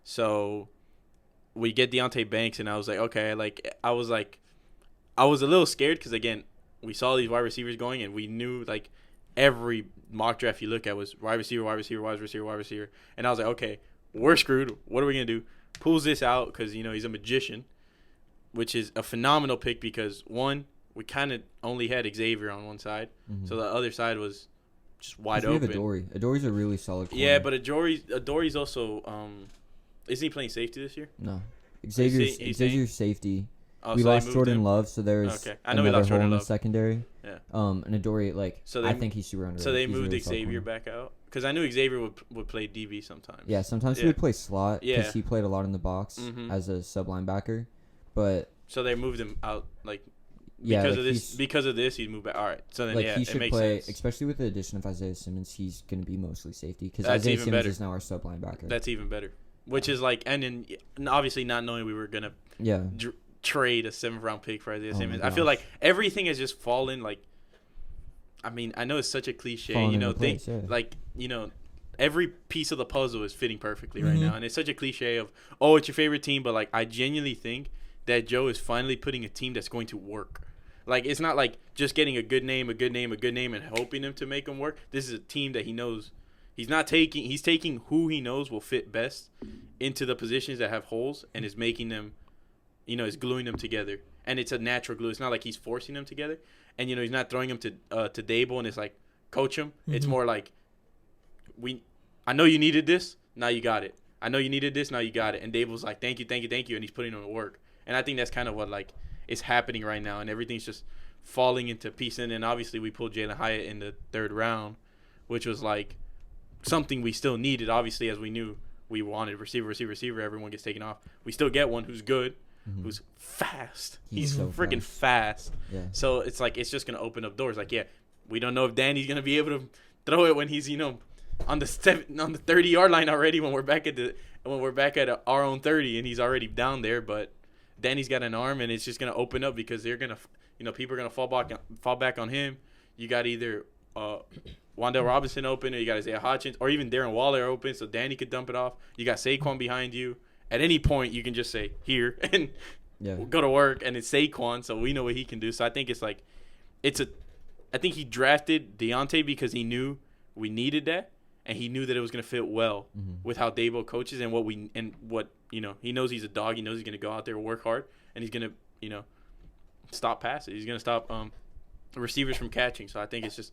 So we get Deontay Banks, and I was like, okay, I was a little scared because again, we saw these wide receivers going, and we knew like every mock draft you look at was wide receiver, wide receiver, wide receiver, wide receiver, and I was like, okay, we're screwed. What are we gonna do? Pulls this out because he's a magician, which is a phenomenal pick because one, we kind of only had Xavier on one side, so the other side was just wide open. We have Adoree. Adoree's a really solid corner. Yeah, but Adoree's also isn't he playing safety this year? No, Xavier's safety. Oh, we so lost Jordan Love, so there's another hole in the secondary. Yeah. And Adoree, I think he's super underrated. So they moved Xavier back out because I knew Xavier would play DB sometimes. Yeah, sometimes he would play slot because Yeah. he played a lot in the box as a sub linebacker, but So they moved him out because of this he'd move back. All right, so then he it should makes play, sense. especially with the addition of Isaiah Simmons. He's going to be mostly safety because That's Isaiah even Simmons better. is now our sub linebacker. That's even better. Which is and then obviously not knowing we were gonna trade a 7th round pick for Isaiah Simmons. I feel like everything has just fallen. I mean, I know it's such a cliche, every piece of the puzzle is fitting perfectly right now, and it's such a cliche of it's your favorite team, but I genuinely think that Joe is finally putting a team that's going to work. It's not like just getting a good name, and hoping them to make them work. This is a team that he knows. He's taking who he knows will fit best into the positions that have holes and is making them, is gluing them together. And it's a natural glue. It's not like he's forcing them together. And, he's not throwing them to Dable and it's like, coach him. It's more like, I know you needed this. Now you got it. I know you needed this. Now you got it. And Dable's like, thank you. And he's putting them to work. And I think that's kind of what, is happening right now. And everything's just falling into pieces. And then obviously we pulled Jalen Hyatt in the 3rd round, which was something we still needed, obviously, as we knew we wanted receiver. Everyone gets taken off. We still get one who's good, who's fast. He's so freaking fast. Yeah. So it's it's just gonna open up doors. We don't know if Danny's gonna be able to throw it when he's on the 30-yard line already. When we're back at our own 30 and he's already down there, but Danny's got an arm and it's just gonna open up because they're gonna people are gonna fall back on him. You got either Wan'Dale Robinson open, or you got Isaiah Hodgins, or even Darren Waller open, so Danny could dump it off. You got Saquon behind you. At any point, you can just say, here, and go to work, and it's Saquon, so we know what he can do. So I think I think he drafted Deontay because he knew we needed that, and he knew that it was going to fit well with how Dabo coaches and what he knows he's a dog. He knows he's going to go out there, work hard, and he's going to, stop passes. He's going to stop receivers from catching. So I think it's just,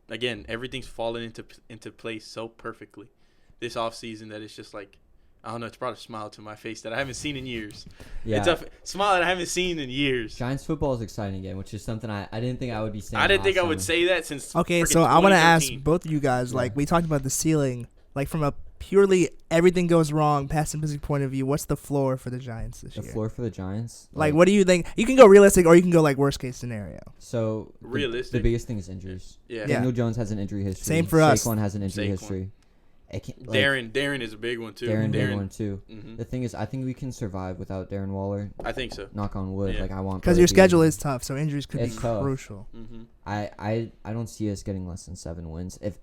again, everything's fallen into place so perfectly this offseason that it's just I don't know, it's brought a smile to my face that I haven't seen in years. Yeah. It's a smile that I haven't seen in years. Giants football is exciting again, which is something I didn't think I would be saying. I didn't think I would say that since Okay, so I want to ask both of you guys, we talked about the ceiling, from a purely everything goes wrong pessimistic point of view, what's the floor for the Giants this year? The floor for the Giants? What do you think? You can go realistic or you can go worst case scenario. So realistic. The biggest thing is injuries. Yeah. Daniel Jones has an injury history. Same for us. Saquon has an injury history. Darren is a big one too. Big one too. Mm-hmm. The thing is, I think we can survive without Darren Waller. I think so. Knock on wood. Yeah. I want because your schedule is tough, so injuries could be tough. crucial. Mm-hmm. I don't see us getting less than 7 wins if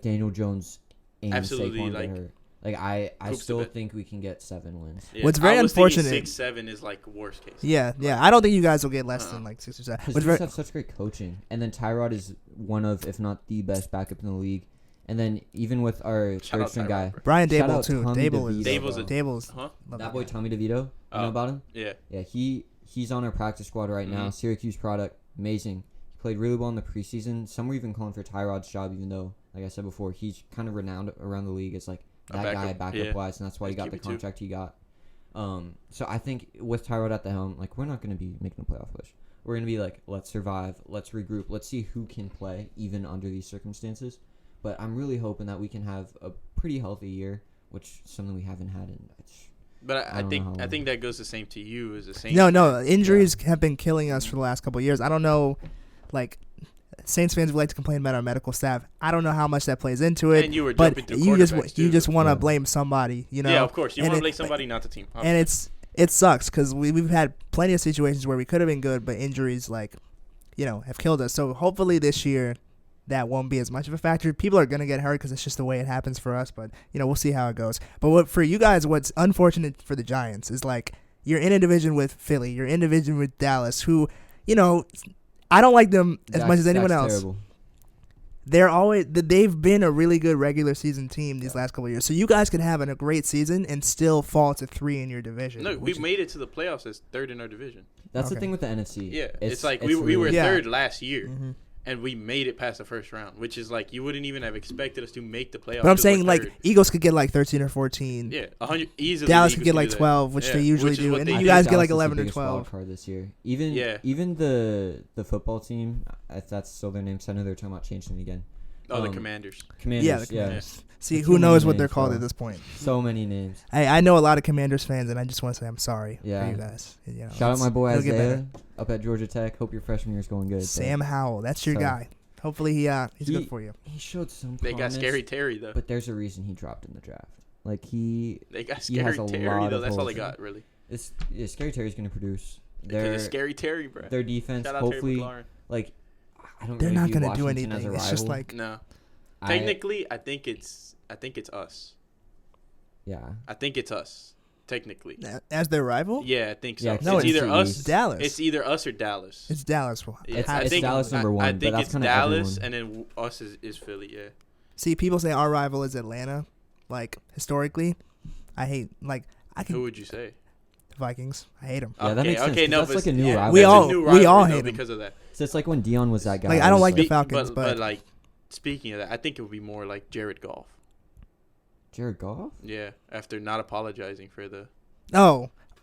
Daniel Jones and Saquon get hurt. I still think we can get 7 wins. Yeah. What's very unfortunate, 6-7 is worst case. Yeah. I don't think you guys will get less than 6 or 7. Because you have such great coaching, and then Tyrod is one of, if not the best backup in the league. And then even with our third string guy, Brian shout Dable out too. Tommy Dable's that boy Tommy DeVito. You know about him? Yeah. Yeah, he's on our practice squad right now. Syracuse product, amazing. He played really well in the preseason. Some were even calling for Tyrod's job, even though, like I said before, he's kind of renowned around the league as backup wise, and that's why he got the contract he got. So I think with Tyrod at the helm, we're not going to be making a playoff push. We're going to be let's survive, let's regroup, let's see who can play even under these circumstances. But I'm really hoping that we can have a pretty healthy year, which is something we haven't had in But I don't know how long. think that goes the same to you as the same. No, injuries have been killing us for the last couple of years. I don't know, like Saints fans would like to complain about our medical staff. I don't know how much that plays into it. And you were but jumping through you quarterbacks, just too. want to Yeah. blame somebody, you know. Yeah, of course. You And want to it- blame somebody, not the team. And it sucks because we've had plenty of situations where we could have been good, but injuries have killed us. So hopefully this year that won't be as much of a factor. People are gonna get hurt because it's just the way it happens for us. But we'll see how it goes. But for you guys, what's unfortunate for the Giants is like you're in a division with Philly, you're in a division with Dallas, who I don't like them as much as anyone else. Terrible. They've been a really good regular season team these last couple of years. So you guys could have a great season and still fall to 3 in your division. No, we made it to the playoffs as third in our division. That's Okay. the thing with the NFC. Yeah, it's like we were really- Yeah. third last year, Mm-hmm. and we made it past the first round, which is like you wouldn't even have expected us to make the playoffs. But I'm 'cause saying we're like third. Eagles could get like 13 or 14. Yeah, 100 easily. Dallas the could Eagles get do like that. 12, which they Yeah, usually which is do, what and they then I you did. guys think get like Dallas is 11 the or biggest wild 12. card this year. Yeah. Even the football team, if that's still their name, 'cause I know they're talking about changing it again. Oh, the Commanders. Commanders. Yeah, Yeah, the Commanders. See, There's who too knows many what they're names, called bro. at this point. So many names. I know a lot of Commanders fans, and I just want to say I'm sorry for Yeah. you guys. Shout out my boy it'll get Isaiah up at Georgia Tech. Hope your freshman year's going good. but Sam Howell, that's your So- guy. Hopefully he's He- good for you. He showed some They got promise, Scary Terry though. but there's a reason he dropped in the draft. Like They got he has Scary a Terry lot though. of That's all holes. they got really. Scary Terry's going to produce. Because it's Scary Terry, bro. Their defense, Shout out hopefully, Terry McLaurin. like I don't They're really not view going to do Washington as a anything. It's just rival. like No, I- technically, I think it's us. yeah. I think it's us. Technically, as their rival. yeah, I think so. Yeah, it's 'cause either it's us. East. Dallas. It's either us or Dallas. It's Dallas. Yeah, It's- I it's think- Dallas number one, I but think that's it's kinda Dallas, everyone. and then us is Philly. Yeah. See, people say our rival is Atlanta. Like historically, I hate I Who can would you say? Vikings. I hate them. Yeah, that makes sense, Okay, 'cause no, that's but like a new rivalry. We that's all- a new we rivalry, all though, hate 'em. because of that. So it's like when Dion was that guy. Like, I don't was like the Falcons, but but like speaking of that, I think it would be more like Jared Goff. Jared Goff. Yeah, after not apologizing for the.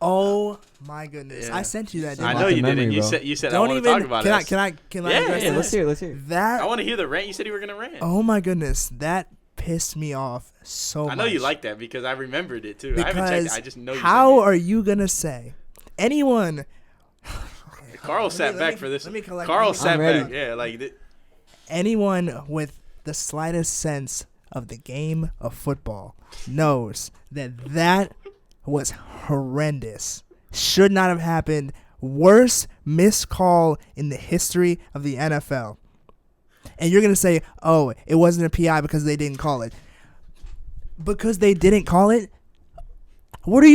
Oh my goodness! Yeah. I sent you that. I Didn't I Lock know the you memory, didn't. bro. You said Don't I want even. to talk about can it. I can I Yeah, address yeah, this? let's hear it. Let's hear it. That. I want to hear the rant. You said you were gonna rant. Oh my goodness! That pissed me off so much. I know you like that because I remembered it too. I haven't checked Because it. I just know you. how sent are you gonna say anyone? it. Carl sat back for this. Let me collect. Carl let me- sat I'm ready. back. Yeah, like anyone with the slightest sense of the game of football knows that was horrendous. Should not have happened. Worst missed call in the history of the NFL. And you're going to say, oh, it wasn't a PI because they didn't call it. Because they didn't call it? What are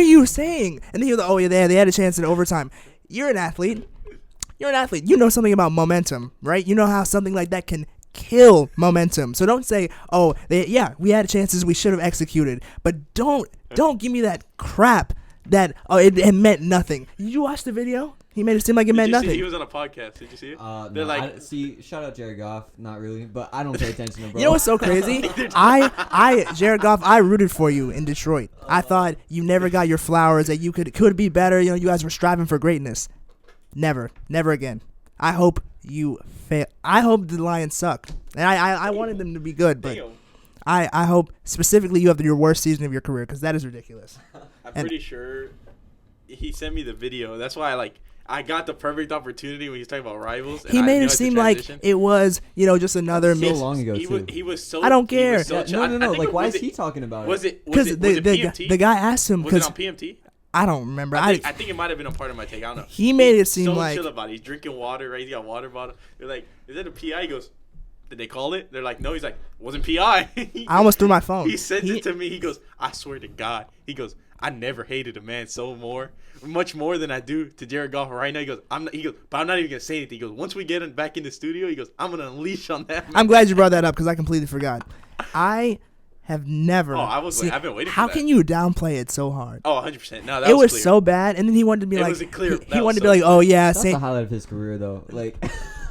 you saying? And then you're like, oh, yeah, they had a chance in overtime. You're an athlete. You're an athlete. You know something about momentum, right? You know how something like that can kill momentum. So don't say, oh, we had chances we should have executed. But don't give me that crap that it meant nothing. Did you watch the video? He made it seem like it meant nothing. He was on a podcast. Did you see it? They're No, like, see, shout out Jared Goff. Not really, but I don't pay attention to bro. You know what's so crazy? Jared Goff, I rooted for you in Detroit. I thought you never got your flowers, that you could be better. You guys were striving for greatness. Never again. I hope you fail. I hope the Lions suck. And I wanted them to be good, but damn. I hope specifically you have your worst season of your career because that is ridiculous. I'm pretty sure he sent me the video. That's why I got the perfect opportunity when he was talking about rivals. And He I made knew it I had to seem like transition. it was, just another So mix. long ago He too. was so. I don't he was care. so Yeah, chill. no. I think Like, it- why was is he it- talking about it? Was it Because was it PMT? the guy asked him Was it because on PMT? I don't remember. I think it might have been a part of my take. I don't know. He made it seem so like chill about it. He's drinking water, right? He got a water bottle. They're like, "Is that a PI?" He goes, "Did they call it?" They're like, "No." He's like, "Wasn't PI." I almost threw my phone. He sent it to me. He goes, "I swear to God." He goes, "I never hated a man much more than I do to Jared Goff right now." He goes, "But I'm not even gonna say anything." He goes, "Once we get back in the studio," he goes, "I'm gonna unleash on that man." I'm glad you brought that up because I completely forgot. I have never. Oh, I've been waiting for How that. can you downplay it so hard? Oh, 100%. No, that It was clear. so bad, and then he wanted to be It like, was a clear- he that was wanted to so be like, oh yeah, That's the highlight of his career, though. Like,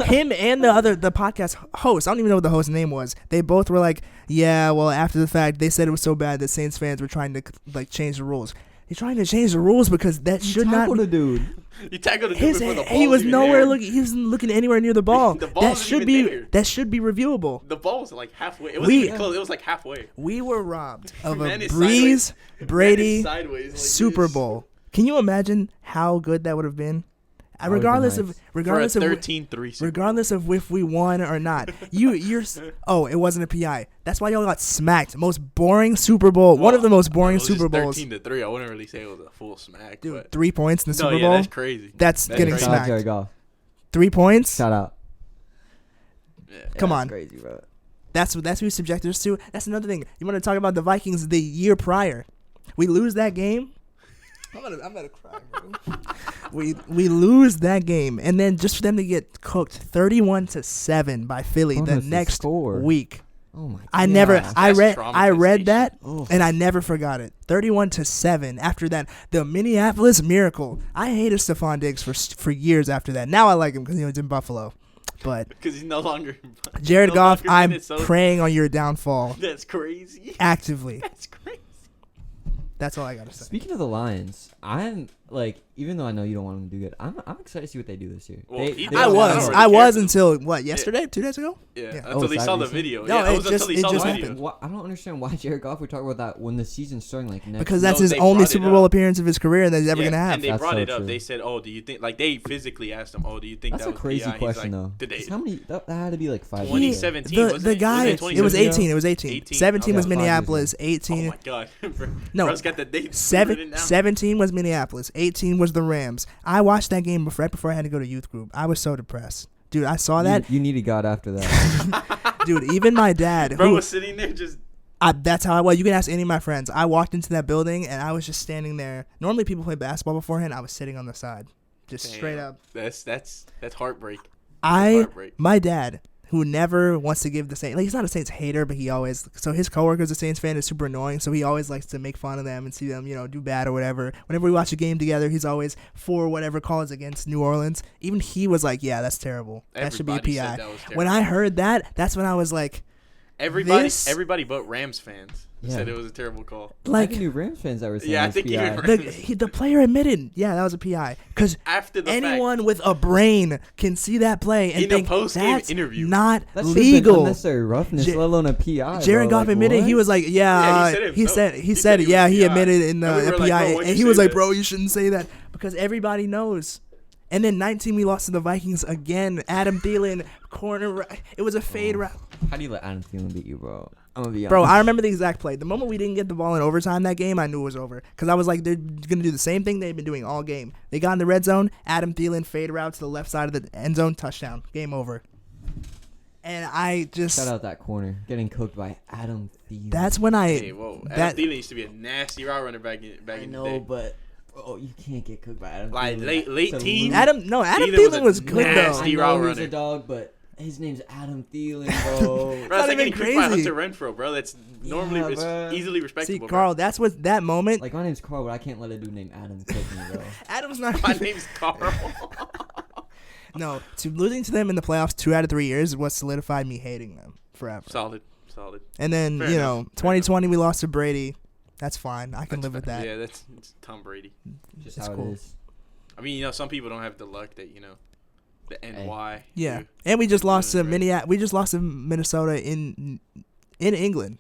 him and the podcast host. I don't even know what the host's name was. They both were like, yeah, well, after the fact, they said it was so bad that Saints fans were trying to change the rules. He's trying to change the rules because that should not. Tackled a dude. You tackled a dude His, before the ball he was even nowhere there. looking. He wasn't looking anywhere near the ball. The ball that wasn't should even be there. that should be reviewable. The ball was like halfway. It wasn't even close. It was like halfway. We were robbed of Man a is Breeze sideways. Brady Man is sideways like Super this. Bowl. Can you imagine how good that would have been? would've been nice. Regardless For a of 13-3 Super Bowl. regardless of if we won or not. Oh, it wasn't a PI. That's why y'all got smacked. Most boring Super Bowl. One of the most boring Super Bowls. 13-3. I wouldn't really say it was a full smack. Dude, but 3 points in the no, Super yeah, Bowl. that's crazy. That's getting crazy. Shout out smacked. Jared Goff. 3 points. Shout out. Yeah. Come that's on. Crazy, bro. That's who we subjected us to. That's another thing. You want to talk about the Vikings the year prior? We lose that game. I'm gonna cry, bro. we lose that game, and then just for them to get cooked 31-7 by Philly the Almost a next score. week. Oh my god. I never. I read traumatization. that, Oh. and I never forgot it. 31-7. After that, the Minneapolis Miracle. I hated Stephon Diggs for years after that. Now I like him because he's in Buffalo. But Because he's no longer. Jared no Goff, longer I'm Minnesota. praying on your downfall That's crazy. actively. That's crazy. That's all I gotta say. Speaking of the Lions, I'm like, even though I know you don't want them to do good, I'm excited to see what they do this year. Well, They- he they does. I don't I have- don't was. really I care was for them. until what? Yesterday? 2 days ago? Yeah, Yeah. until they is saw that the recent? video. No, Yeah, it was just- until they it saw just the happened. video. I don't understand why Jared Goff would talk about that when the season's starting like next. Because that's his they only brought it Super Bowl up. appearance of his career that he's ever Yeah, gonna have. And they That's brought so it up. true. They said, "Oh, do you think?" Like they physically asked him, "Oh, do you think That's that a was crazy PI?" He's question like, though. Did they? 'Cause how many? That had to be like 5 20 years ago. 17, the wasn't the it? guy, Was it was 2017? 18. It was 18. 18. 17 was Okay, 5 years Minneapolis. Oh 18. my god! No. Bro's got the dates written down. 17 was Minneapolis. 18 was the Rams. I watched that game right before I had to go to youth group. I was so depressed. Dude, I saw that. You needed God after that. Dude, even my dad, Bro who, was sitting there just. that's how I was. You can ask any of my friends. I walked into that building and I was just standing there. Normally people play basketball beforehand. I was sitting on the side. Just straight Damn. up. That's heartbreak. My dad, who never wants to give the Saints, like he's not a Saints hater, but he always, so his coworker's a Saints fan, is super annoying, so he always likes to make fun of them and see them, do bad or whatever. Whenever we watch a game together, he's always for whatever call is against New Orleans. Even he was like, yeah, that's terrible. That should be a Everybody PI. said that was When I heard that, that's when I was like, Everybody but Rams fans Yeah. said it was a terrible call. I like knew Rams fans that were saying Yeah, I it was think PI. even the player admitted, yeah, that was a PI. Because After the anyone with a brain can see that play and In a think post-game that's interview. not That should've been legal. unnecessary roughness, Ja- let alone a PI. Jared bro. Goff Like, admitted what? he was like, Yeah, yeah, he said it he himself. said He said said he was yeah, he PI. admitted in the And we were like, PI, bro, why'd and you he was say like, that? bro, you shouldn't say that because everybody knows. And then 19, we lost to the Vikings again. Adam Thielen corner, it was a fade route. How do you let Adam Thielen beat you, bro? I'm gonna be honest. Bro, I remember the exact play. The moment we didn't get the ball in overtime that game, I knew it was over. Because I was like, they're going to do the same thing they've been doing all game. They got in the red zone, Adam Thielen fade route to the left side of the end zone, touchdown, game over. And I just, Shout out that corner getting cooked by Adam Thielen. that's when Hey, whoa. Adam that, Thielen used to be a nasty route runner back in I the know, day. but bro, you can't get cooked by Adam. Like, Thielen. late To teen? lose- Adam Thielen was Thielen a was good though. nasty I know route he's a runner. dog, but his name's Adam Thielen, bro. Bro, Not that's like even getting cooked by crazy. Hunter Renfro, bro. That's normally Yeah, it's bro. easily See, respectable. Carl, that's what that moment. Like my name's Karl, but I can't let a dude named Adam cook me, bro. Adam's not. Bro. My name's Karl. No, to losing to them in the playoffs 2 out of 3 years is what solidified me hating them forever. Solid. And then Fair enough. 2020 we lost to Brady. That's fine. I can That's live with fine. that. Yeah, that's it's Tom Brady. Just It's how cool. it is. I mean, some people don't have the luck that the NY. Yeah, do. and we just lost to Right. Minneapolis. We just lost to Minnesota in England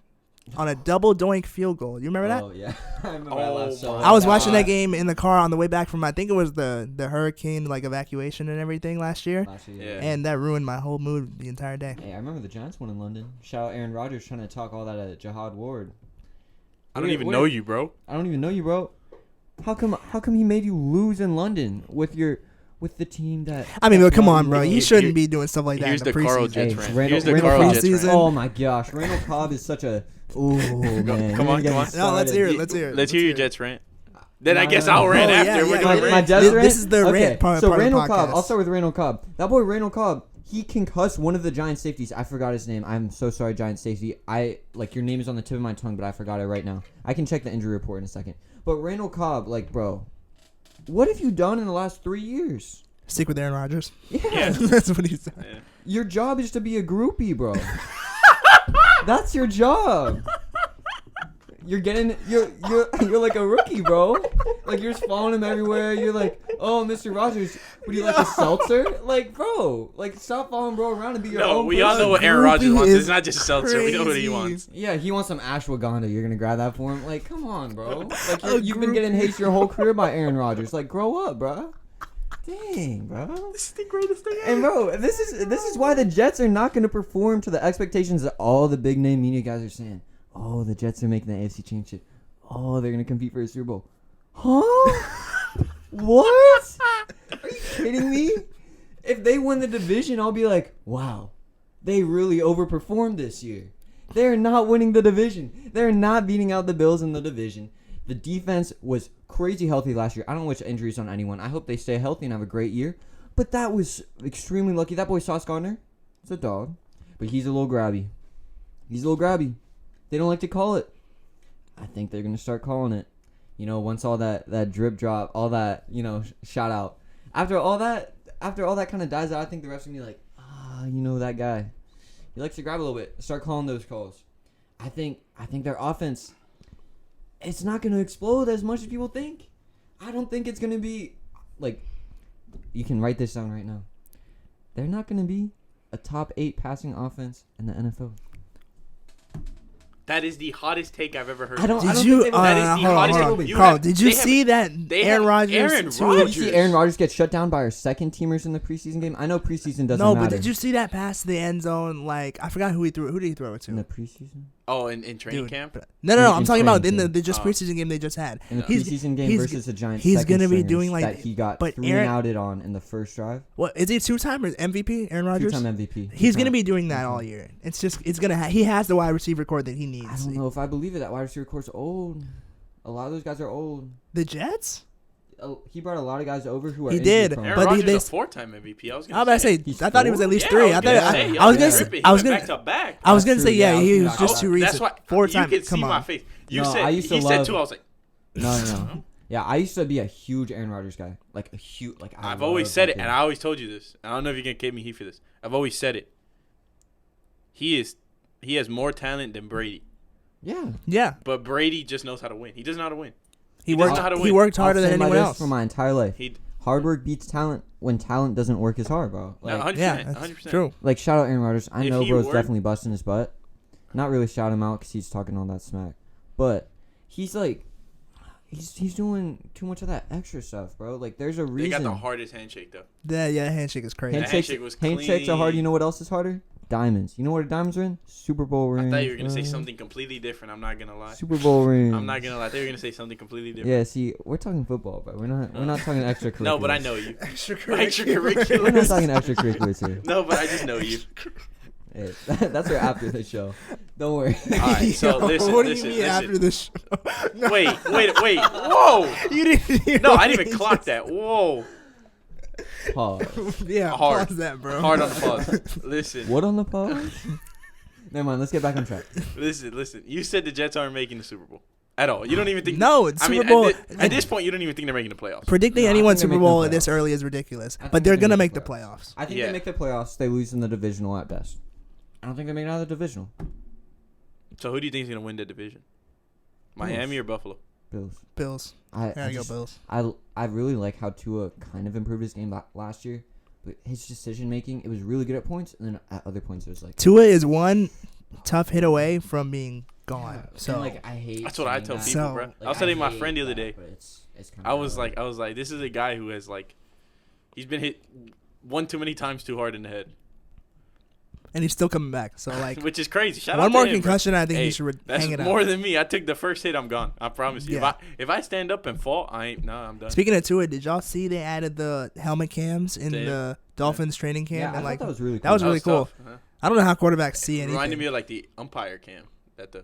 on a double doink field goal. You remember that? Oh yeah, I remember I Oh, laughed so my I was hard. watching that game in the car on the way back from I think it was the hurricane evacuation and everything last year, Last year, Yeah. and that ruined my whole mood the entire day. Hey, I remember the Giants won in London. Shout out Aaron Rodgers trying to talk all that at Jihad Ward. I don't even know you, bro. I don't even know you, bro. How come he made you lose in London with the team that? I mean, that but come won on, the bro. league? You shouldn't be doing stuff like that in Here's the the Carl preseason. Jets Hey, rant. Randall- Here's the Randall Carl Cobb. Jets rant. Preseason. Oh my gosh, Randall Cobb is such a. Oh man, come You're on, getting come on. No, let's hear it. started. Let's hear it. Let's hear your it. Jets rant. Then I No, guess no, I'll no. rant Oh, after. yeah, We're yeah, gonna yeah. rant. My Jets This rant? is the rant part So of the Randall podcast. Cobb. I'll start with Randall Cobb. That boy Randall Cobb. He concussed one of the Giant safeties. I forgot his name. I'm so sorry, Giant safety. Your name is on the tip of my tongue, but I forgot it right now. I can check the injury report in a second. But Randall Cobb, bro, what have you done in the last 3 years? Stick with Aaron Rodgers. Yeah. That's what he said. Yeah. Your job is to be a groupie, bro. That's your job. You're like a rookie, bro. Like, you're just following him everywhere. You're like, oh, Mr. Rogers, would you like a seltzer? Like, bro, like, stop following bro around and be your No, own we all person. know what Aaron Rodgers Groupie wants. is It's not just seltzer. We know what he crazy. wants. Yeah, he wants some ashwagandha. You're gonna grab that for him? Like, come on, bro. Like, A you've been getting hated your whole career by Aaron Rodgers. Like, grow up, bro. Dang, bro. This is the greatest thing ever. And bro, this is why the Jets are not gonna perform to the expectations that all the big name media guys are saying. Oh, the Jets are making the AFC Championship. Oh, they're gonna compete for a Super Bowl. Huh? What? Are you kidding me? If they win the division, I'll be like, wow, they really overperformed this year. They're not winning the division. They're not beating out the Bills in the division. The defense was crazy healthy last year. I don't wish injuries on anyone. I hope they stay healthy and have a great year. But that was extremely lucky. That boy Sauce Gardner, it's a dog. But he's a little grabby. They don't like to call it. I think they're going to start calling it. You know, once all that drip drop, all that, you know, shout out. After all that kind of dies out, I think the refs are going to be like, you know, that guy. He likes to grab a little bit. Start calling those calls. I think their offense, it's not going to explode as much as people think. I don't think it's going to be, like, you can write this down right now. They're not going to be a top 8 passing offense in the NFL. That is the hottest take I've ever heard. I don't Did think you? they will. That is the hottest hold take. on. You Carl, have- did you they have- see that they Aaron have Rodgers? Aaron to- Did you Rodgers. see Aaron Rodgers get shut down by our second teamers in the preseason game? I know preseason doesn't No, matter. but did you see that pass to the end zone? Like, I forgot who he threw. Who did he throw it in the to? preseason? Oh, in training Dude, camp? No. In I'm talking about in training the just Oh. preseason game they just had. In the No. preseason game he's- versus the Giants, he's second gonna be stringers doing, like, that he got but three Aaron- outed on in the first drive. What is he? 2-time or MVP? Aaron Rodgers. 2-time MVP. He's gonna Two-time. be doing that all year. It's gonna. He has the wide receiver core that he I needs. don't know if I believe it. That wide receiver course old. A lot of those guys are old. The Jets. He brought a lot of guys over who are He injury did, prone. Aaron but Rodgers they- is a 4-time MVP. I was I gonna was about to say. He's I thought he was four? at least Yeah, 3. I I was gonna thought. say, I was y'all gonna. tripping. Say, He I was went gonna. back to back. I was That's gonna say true, yeah. yeah, He I was was just not- too recent. That's why 4-time. you can Come see my on. face. No, I used to he said love- 2. I was like, No. Yeah, I used to be a huge Aaron Rodgers guy. Like a huge. Like I've always said it, and I always told you this. I don't know if you can give me heat for this. I've always said it. He has more talent than Brady, Yeah. Yeah. but Brady just knows how to win. He doesn't know how to win. He doesn't worked. know how to He win. worked harder I'll than stand by anyone this else. for my entire life. He Hard work beats talent when talent doesn't work as hard, bro. no, Like, 100%. Yeah, 100%. that's true. like shout out Aaron Rodgers. I If know he bro's were- definitely busting his butt. Not really shout him out because he's talking all that smack, but he's like, he's doing too much of that extra stuff, bro. Like there's a They reason. got the hardest handshake though. Yeah. Handshake is crazy. Hand- handshake was handshakes are hard. clean. You know what else is harder? Diamonds. You know what diamonds are in? Super Bowl ring. I thought you were gonna say something completely different. I'm not gonna lie. Super Bowl ring. I'm not gonna lie. They were gonna say something completely different. Yeah, see, we're talking football, but we're not talking extracurriculars. No, but I know you. We're not Extracurriculars. talking extracurriculars here. No, but I just know you. Hey, that's for after the show. Don't worry. All right, so Yo, listen, what do listen, you mean listen. after the show? No, Wait. Whoa. you didn't. No, I didn't even clock that. Whoa. Pause. Yeah, Hard. pause that, bro. Hard on the pause. Listen. What on the pause? Never mind. Let's get back on track. Listen. You said the Jets aren't making the Super Bowl at all. You don't even think. No, it's I mean, Super Bowl. at this point, you don't even think they're making the playoffs. Predicting No, I anyone's think they're Super making Bowl the this playoffs. early is ridiculous. I think But they're they're gonna making make the the playoffs. I think Yeah. they make the playoffs. They lose in the divisional at best. I don't think they make it out of the divisional. So who do you think is gonna win the division? Miami or Buffalo? Bills. Bills. I Gotta go just- Bills. I really like how Tua kind of improved his game last year, but his decision making, it was really good at points, and then at other points it was like Tua is one tough hit away from being gone. And, So like I hate. That's what I saying tell that. people, So- bro. Like, I was telling my hate friend the other that, day. but it's I was like, this is a guy who has like, he's been hit one too many times too hard in the head, and he's still coming back. So like which is crazy. Shout out one to more him, bro. concussion, I think Hey, he should That's hang it more out. than me. I took the first hit, I'm gone. I promise you. Yeah. If I stand up and fall, I'm done. Speaking of Tua, did y'all see they added the helmet cams in Damn. the Dolphins training camp? Yeah, I and thought like that was really cool. that was really cool. tough, huh? I don't know how quarterbacks see anything. Reminded me of like the umpire cam that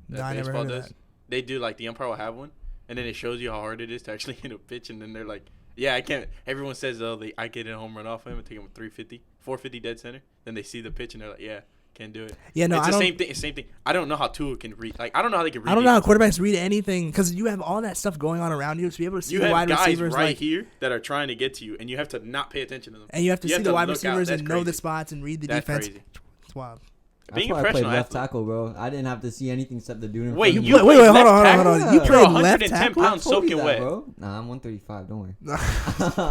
No, I never baseball heard of does. that. They do like the umpire will have one, and then it shows you how hard it is to actually hit a pitch, and then they're like, yeah, I can't. Everyone says I get a home run off him and take him 450 dead center. Then they see the pitch and they're like, yeah, can't do it. Yeah, no, it's I the don't. same thing. It's the same thing. I don't know how Tua can read. Like I don't know how they can read. I don't know how defense. quarterbacks read anything because you have all that stuff going on around you to be able to see You the have wide guys receivers right like, here that are trying to get to you, and you have to not pay attention to them. and you have to see the wide look out. receivers That's and know the crazy. spots and read the That's defense. crazy. It's wild. That's Being a why I played professional left athlete. tackle, bro. I didn't have to see anything except the dude in Wait, front of you me. Wait, played hold on, left hold on. tackle? You You're played left 110 tackle? pounds I told you soaking that, wet. bro. Nah, I'm 135. Don't worry.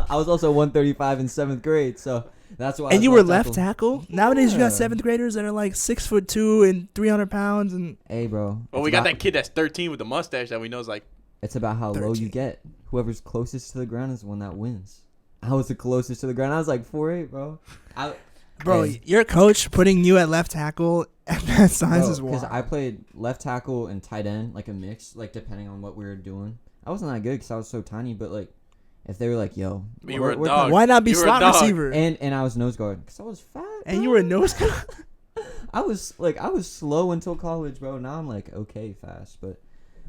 I was also 135 in 7th grade, so that's why. I And was you were left tackle. tackle? Nowadays you got Yeah. 7th graders that are like 6'2" and 300 pounds and Hey, bro. Well, it's we got about- that kid that's 13 with the mustache that we know is like. It's about how low 13. you get. Whoever's closest to the ground is the one that wins. I was the closest to the ground. I was like 4'8", bro. bro, Hey. your coach putting you at left tackle at that size is Because wild. I played left tackle and tight end, like a mix, like depending on what we were doing. I wasn't that good because I was so tiny, but like, if they were like, "Yo, You were a what dog. Why not be You were a slot dog. receiver? and I was nose guard because I was fat. And bro. you were a nose guard? I was slow until college, bro. Now I'm like okay fast, but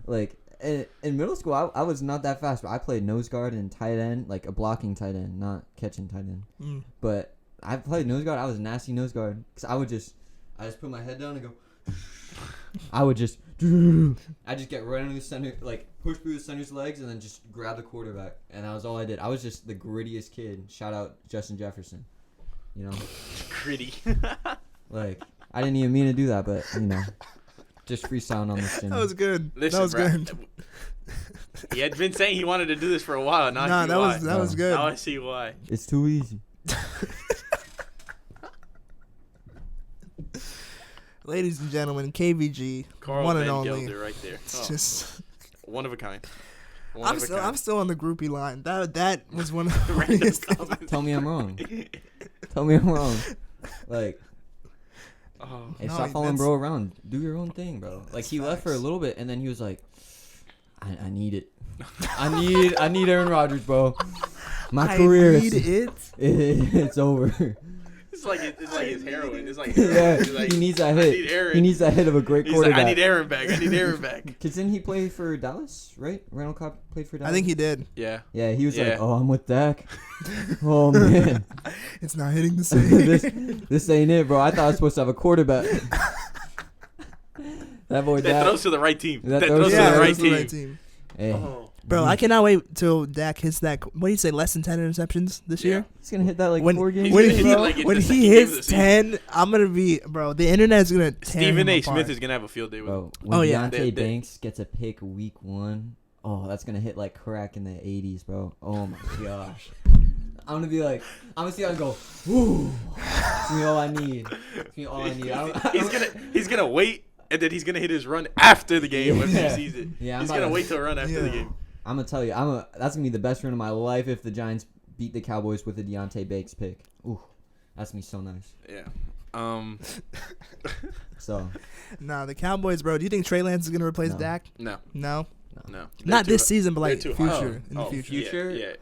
like in middle school, I was not that fast. But I played nose guard and tight end, like a blocking tight end, not catching tight end. Mm. But I played nose guard. I was a nasty nose guard because I just put my head down and go. I just get right under the center, like push through the center's legs, and then just grab the quarterback, and that was all I did. I was just the grittiest kid. Shout out Justin Jefferson, you know. Gritty. Like I didn't even mean to do that, but you know, just freestyling on this. That was good. Listen, that was bro, good. He had been saying he wanted to do this for a while. Now I Nah, see that why. was that was good. Now I see why. It's too easy. Ladies and gentlemen, KVG, Karl one and Van only. Gelder right there. It's Oh, just one of a kind. One I'm of a still kind. I'm still on the groupie line. That was one of the Random funniest things. comments. Tell me I'm wrong. Tell me I'm wrong. Like, Oh, hey, No, stop following that's- bro around. Do your own thing, bro. Like That's he left for a facts. little bit, and then he was like, I need it. I need Aaron Rodgers, bro. My I career need it. it's over. it's like his heroin. It's like Yeah, he's like, he needs that I hit. need Aaron. He needs that hit of a great He's like, quarterback. I need Aaron back. I need Aaron back. Cause didn't he play for Dallas? Right? Randall Cobb played for Dallas. I think he did. Yeah. Yeah, he was Yeah. like, "Oh, I'm with Dak." Oh man, It's not hitting the same. this ain't it, bro. I thought I was supposed to have a quarterback. That boy That Dak. throws to the right team. That That throws throws to to yeah, the that's right the team. team. Hey, Oh. Bro, I cannot wait till Dak hits that. What do you say? Less than 10 interceptions this Yeah. year. he's gonna hit that like When- 4 games. He's When gonna hit he it like in when the he second game of the hits season. 10, I'm gonna be bro. The internet's gonna tear Stephen him A. apart. Smith is gonna have a field day with him. Bro, when Oh, yeah. Deontay They- Banks gets a pick week 1, oh, that's gonna hit like crack in the 80s, bro. Oh my gosh. I'm gonna be like, I'm gonna see how I go. Woo. It's me all I need. It's me all I need. He's gonna wait, and then he's gonna hit his run after the game once Yeah. he sees it. Yeah, I'm He's about gonna to- wait till a run after the Yeah. game. I'm gonna tell you, that's gonna be the best run of my life if the Giants beat the Cowboys with a Deontay Banks pick. Ooh, that's gonna be so nice. Yeah. So Nah, the Cowboys, bro. Do you think Trey Lance is gonna replace No. Dak? No. No, No. not They're this too- season, but like they're too future. high. In the future. Future? Yeah,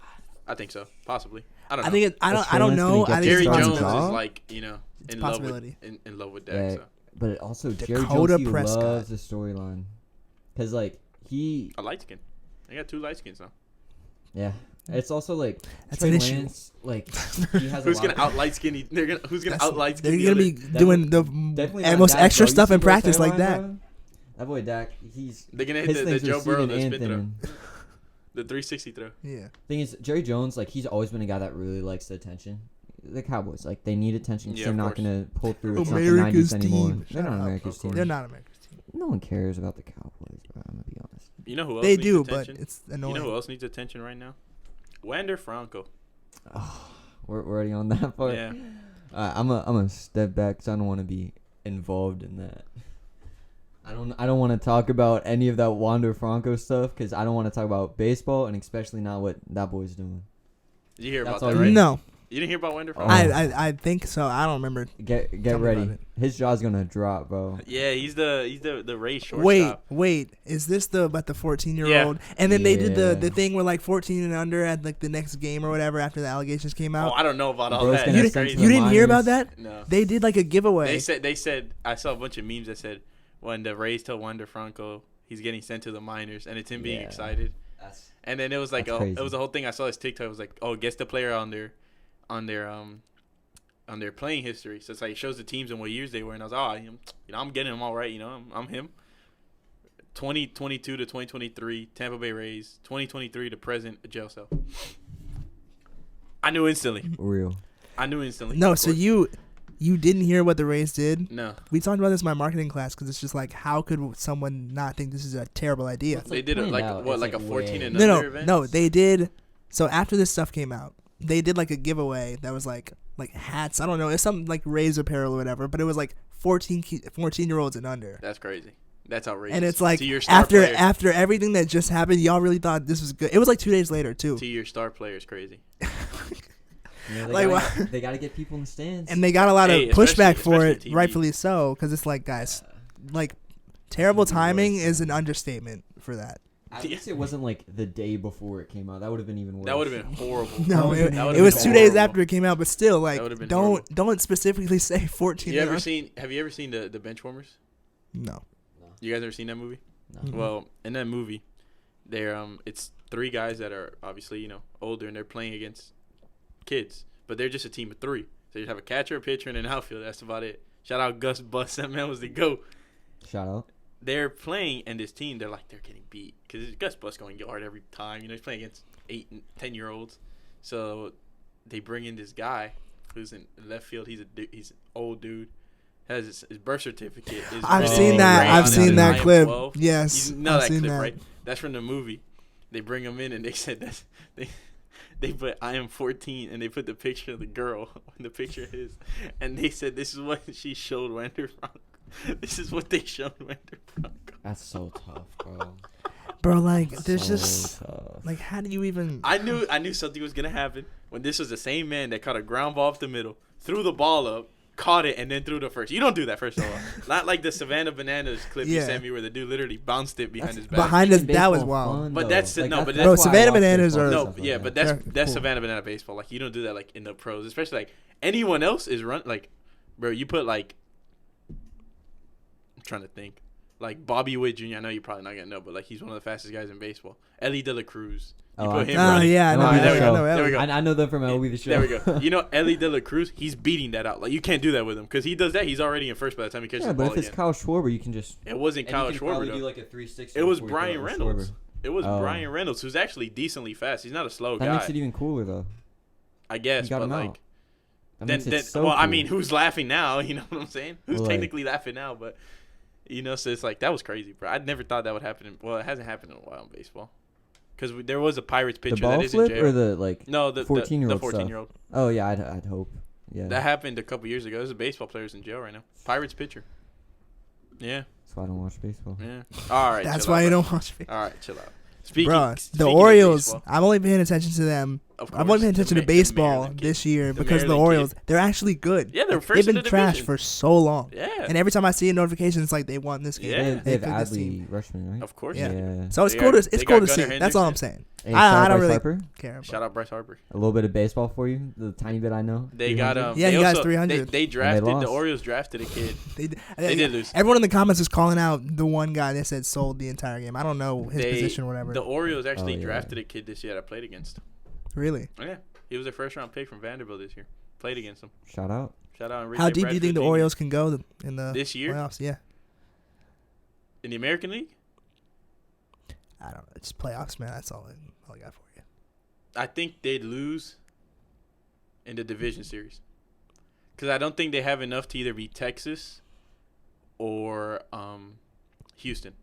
I think so. Possibly. I don't know. I think I Is don't. Trey I don't Lance know. gonna I get think Jerry it's a starting Jones possibility. is job? like, It's in a love possibility. with in love with Dak. yeah, So but also Jerry Dakota Jones, he Prescott. loves the storyline, cause like a light skin. They got 2 light skins now. yeah, it's also like That's Trey an issue. Lance, like he has Who's a gonna lot out light skin? Who's gonna out light skin? They're the gonna other? be doing the definitely and not most Dak, extra bro. You stuff see in bro practice like sideline, that. bro? That boy Dak, he's They're gonna hit his the thing's Joe Burrow receiving the and spin throw, thinning. the 360 throw. Yeah. Thing is, Jerry Jones, like he's always been a guy that really likes the attention. The Cowboys, like they need attention because Yeah, they're of not course. gonna pull through. It's not the America's 90s anymore. team. They're Shut not up. America's Of team. course. They're not America's team. No one cares about the Cowboys, bro. I'm gonna be honest. You know who else They needs do, but attention? it's You annoying. know who else needs attention right now? Wander Franco. Oh, we're already on that part. Yeah. I'm gonna step back because I don't want to be involved in that. I don't want to talk about any of that Wander Franco stuff because I don't want to talk about baseball and especially not what that boy's doing. You hear That's about all that, you right? need. No, You didn't hear about Wander Oh. Franco? I think so. I don't remember. Get Tell me ready. about it. His jaw's gonna drop, bro. Yeah, he's the Rays Wait, shortstop. is this about the 14-year-old? And then they did Yeah. the thing where like 14 and under at like the next game or whatever after the allegations came Oh, out. I don't know about all Bro's that. gonna You, That's send didn't, to crazy. you the didn't hear about minors. that? No. They did like a giveaway. They said I saw a bunch of memes that said when the Rays told Wander Franco he's getting sent to the minors and it's him being Yeah. excited. And then it was like That's it crazy. was a whole thing. I saw his TikTok. It was like, oh, guess the player on their playing history. So it's like it shows the teams and what years they were. And I was I'm getting him all right. I'm him. 2022 to 2023 Tampa Bay Rays. 2023 to present a jail cell. I knew instantly. Real. I knew instantly. No, of so course. you You didn't hear what the Rays did? No. We talked about this in my marketing class because it's just like, how could someone not think this is a terrible idea? It's They like did it planned out. like It's a like 14 way- and No, under event? no, they did. So after this stuff came out, they did like a giveaway that was like hats. I don't know. It's something like Rays apparel or whatever, but it was like 14-year-olds and under. That's crazy. That's outrageous. And it's like to your star after player, after everything that just happened, y'all really thought this was good. It was like 2 days later too. to your star player is crazy. You know, Like, they gotta get people in the stands. And they got a lot Hey, of pushback especially for it, TV. rightfully so, because it's like, guys, like terrible timing is an understatement for that. At least it wasn't like the day before it came out. That would have been even worse. That would have been horrible. No, would've been- it that would've was been 2 days horrible. after it came out, but still, like, would've been don't specifically say 14. Have and you ever seen the Benchwarmers? No. You guys ever seen that movie? No. Mhm. Well, in that movie, it's 3 guys that are obviously older and they're playing against kids, but they're just a team of 3. So you have a catcher, a pitcher, and an outfield. That's about it. Shout out Gus Bus. That man was the GOAT. Shout out. They're playing, and this team, they're getting beat because Gus Bus going yard every time. He's playing against 8 and 10-year-olds. So they bring in this guy who's in left field. He's an old dude. Has his birth certificate. Is I've written seen in that. crayon I've as seen an that I am clip. 12. Yes, You know I've that seen clip, that. right? That's from the movie. They bring him in, and they said that they put I am 14, and they put the picture of the girl and the picture of his, and they said this is what she showed Wander Franco. This is what they showed Wander Franco. That's so tough, bro. Bro, like, there's So just, tough. like, how do you even... I knew something was gonna happen when this was the same man that caught a ground ball off the middle, threw the ball up, caught it, and then threw the first. You don't do that, first of all. Not like the Savannah Bananas clip you Yeah. sent me where the dude literally bounced it behind his back. Behind us, Making that was baseball wild. fun, But though. that's- Like, no, but that's Bro, why I Savannah watch Bananas baseball are- and No, stuff like yeah, that. but that's They're cool. Savannah Banana baseball. Like, you don't do that like in the pros, especially like anyone else is like, bro. You put like, I'm trying to think, like Bobby Witt Jr. I know you're probably not gonna know, but like he's one of the fastest guys in baseball. Ellie De La Cruz. You Oh, put him Oh, running. yeah, I know. Alright, there we I go. know. There we go. I know them from MLB The Show. There we go. You know Ellie De La Cruz, he's beating that out. Like you can't do that with him because he does that. He's already in first by the time he catches Yeah, the but ball if it's again. Kyle Schwarber, you can just. It wasn't and Kyle you can Schwarber probably though. do like a 360. It was before you Brian throw it to Reynolds. Schwarber. It was Oh. Brian Reynolds, who's actually decently fast. He's not a slow That guy, makes it even cooler though. I guess. You got But him like, out. That then, makes it then so well, I cool. mean, who's laughing now? You know what I'm saying? Who's Well, like- technically laughing now? But so it's like that was crazy, bro. I never thought that would happen. Well, it hasn't happened in a while in baseball. Because there was a Pirates the pitcher ball that is in flip jail. or the like. No, the 14-year-old the 14-year-old. Oh yeah, I'd hope. Yeah. That happened a couple years ago. There's a baseball player's in jail right now. Pirates pitcher. Yeah, That's why I don't watch baseball. yeah. All right. That's chill why out, you bro. don't watch baseball. All right, chill out. Speaking, Bro, the speaking of Orioles, baseball, I'm only paying attention to them. of I'm only course, paying attention to the baseball Maryland kid. this year The because the Maryland Orioles, kid. they're actually good. Yeah, they're first They've in been the trashed division. for so long. Yeah, And every time I see a notification, it's like they won this game. Yeah. They have picked this team. Adley Rushman, right? of course. Yeah. Yeah. So it's They cool got- to they it's cool got to see. Gunnar That's all I'm Henderson. saying. Hey, I shout out don't Bryce really Harper. care. About Shout out Bryce Harper. A little bit of baseball for you. The tiny bit I know. They got 300. Yeah, they he got also- 300. They drafted the lost. Orioles drafted a kid. They They did lose. Everyone in the comments was calling out the one guy that said sold the entire game. I don't know his They- position or whatever. The Orioles actually Oh, yeah. drafted a kid this year that I played against. Really? Oh, yeah, he was a first round pick from Vanderbilt this year. Played against him. Shout out. Shout out Enrique How deep do you think the Bradford Jr. Orioles can go in the This year? playoffs? Yeah. in the American League? I don't know. It's playoffs, man. That's all I got for you. I think they'd lose in the division series because I don't think they have enough to either beat Texas or Houston.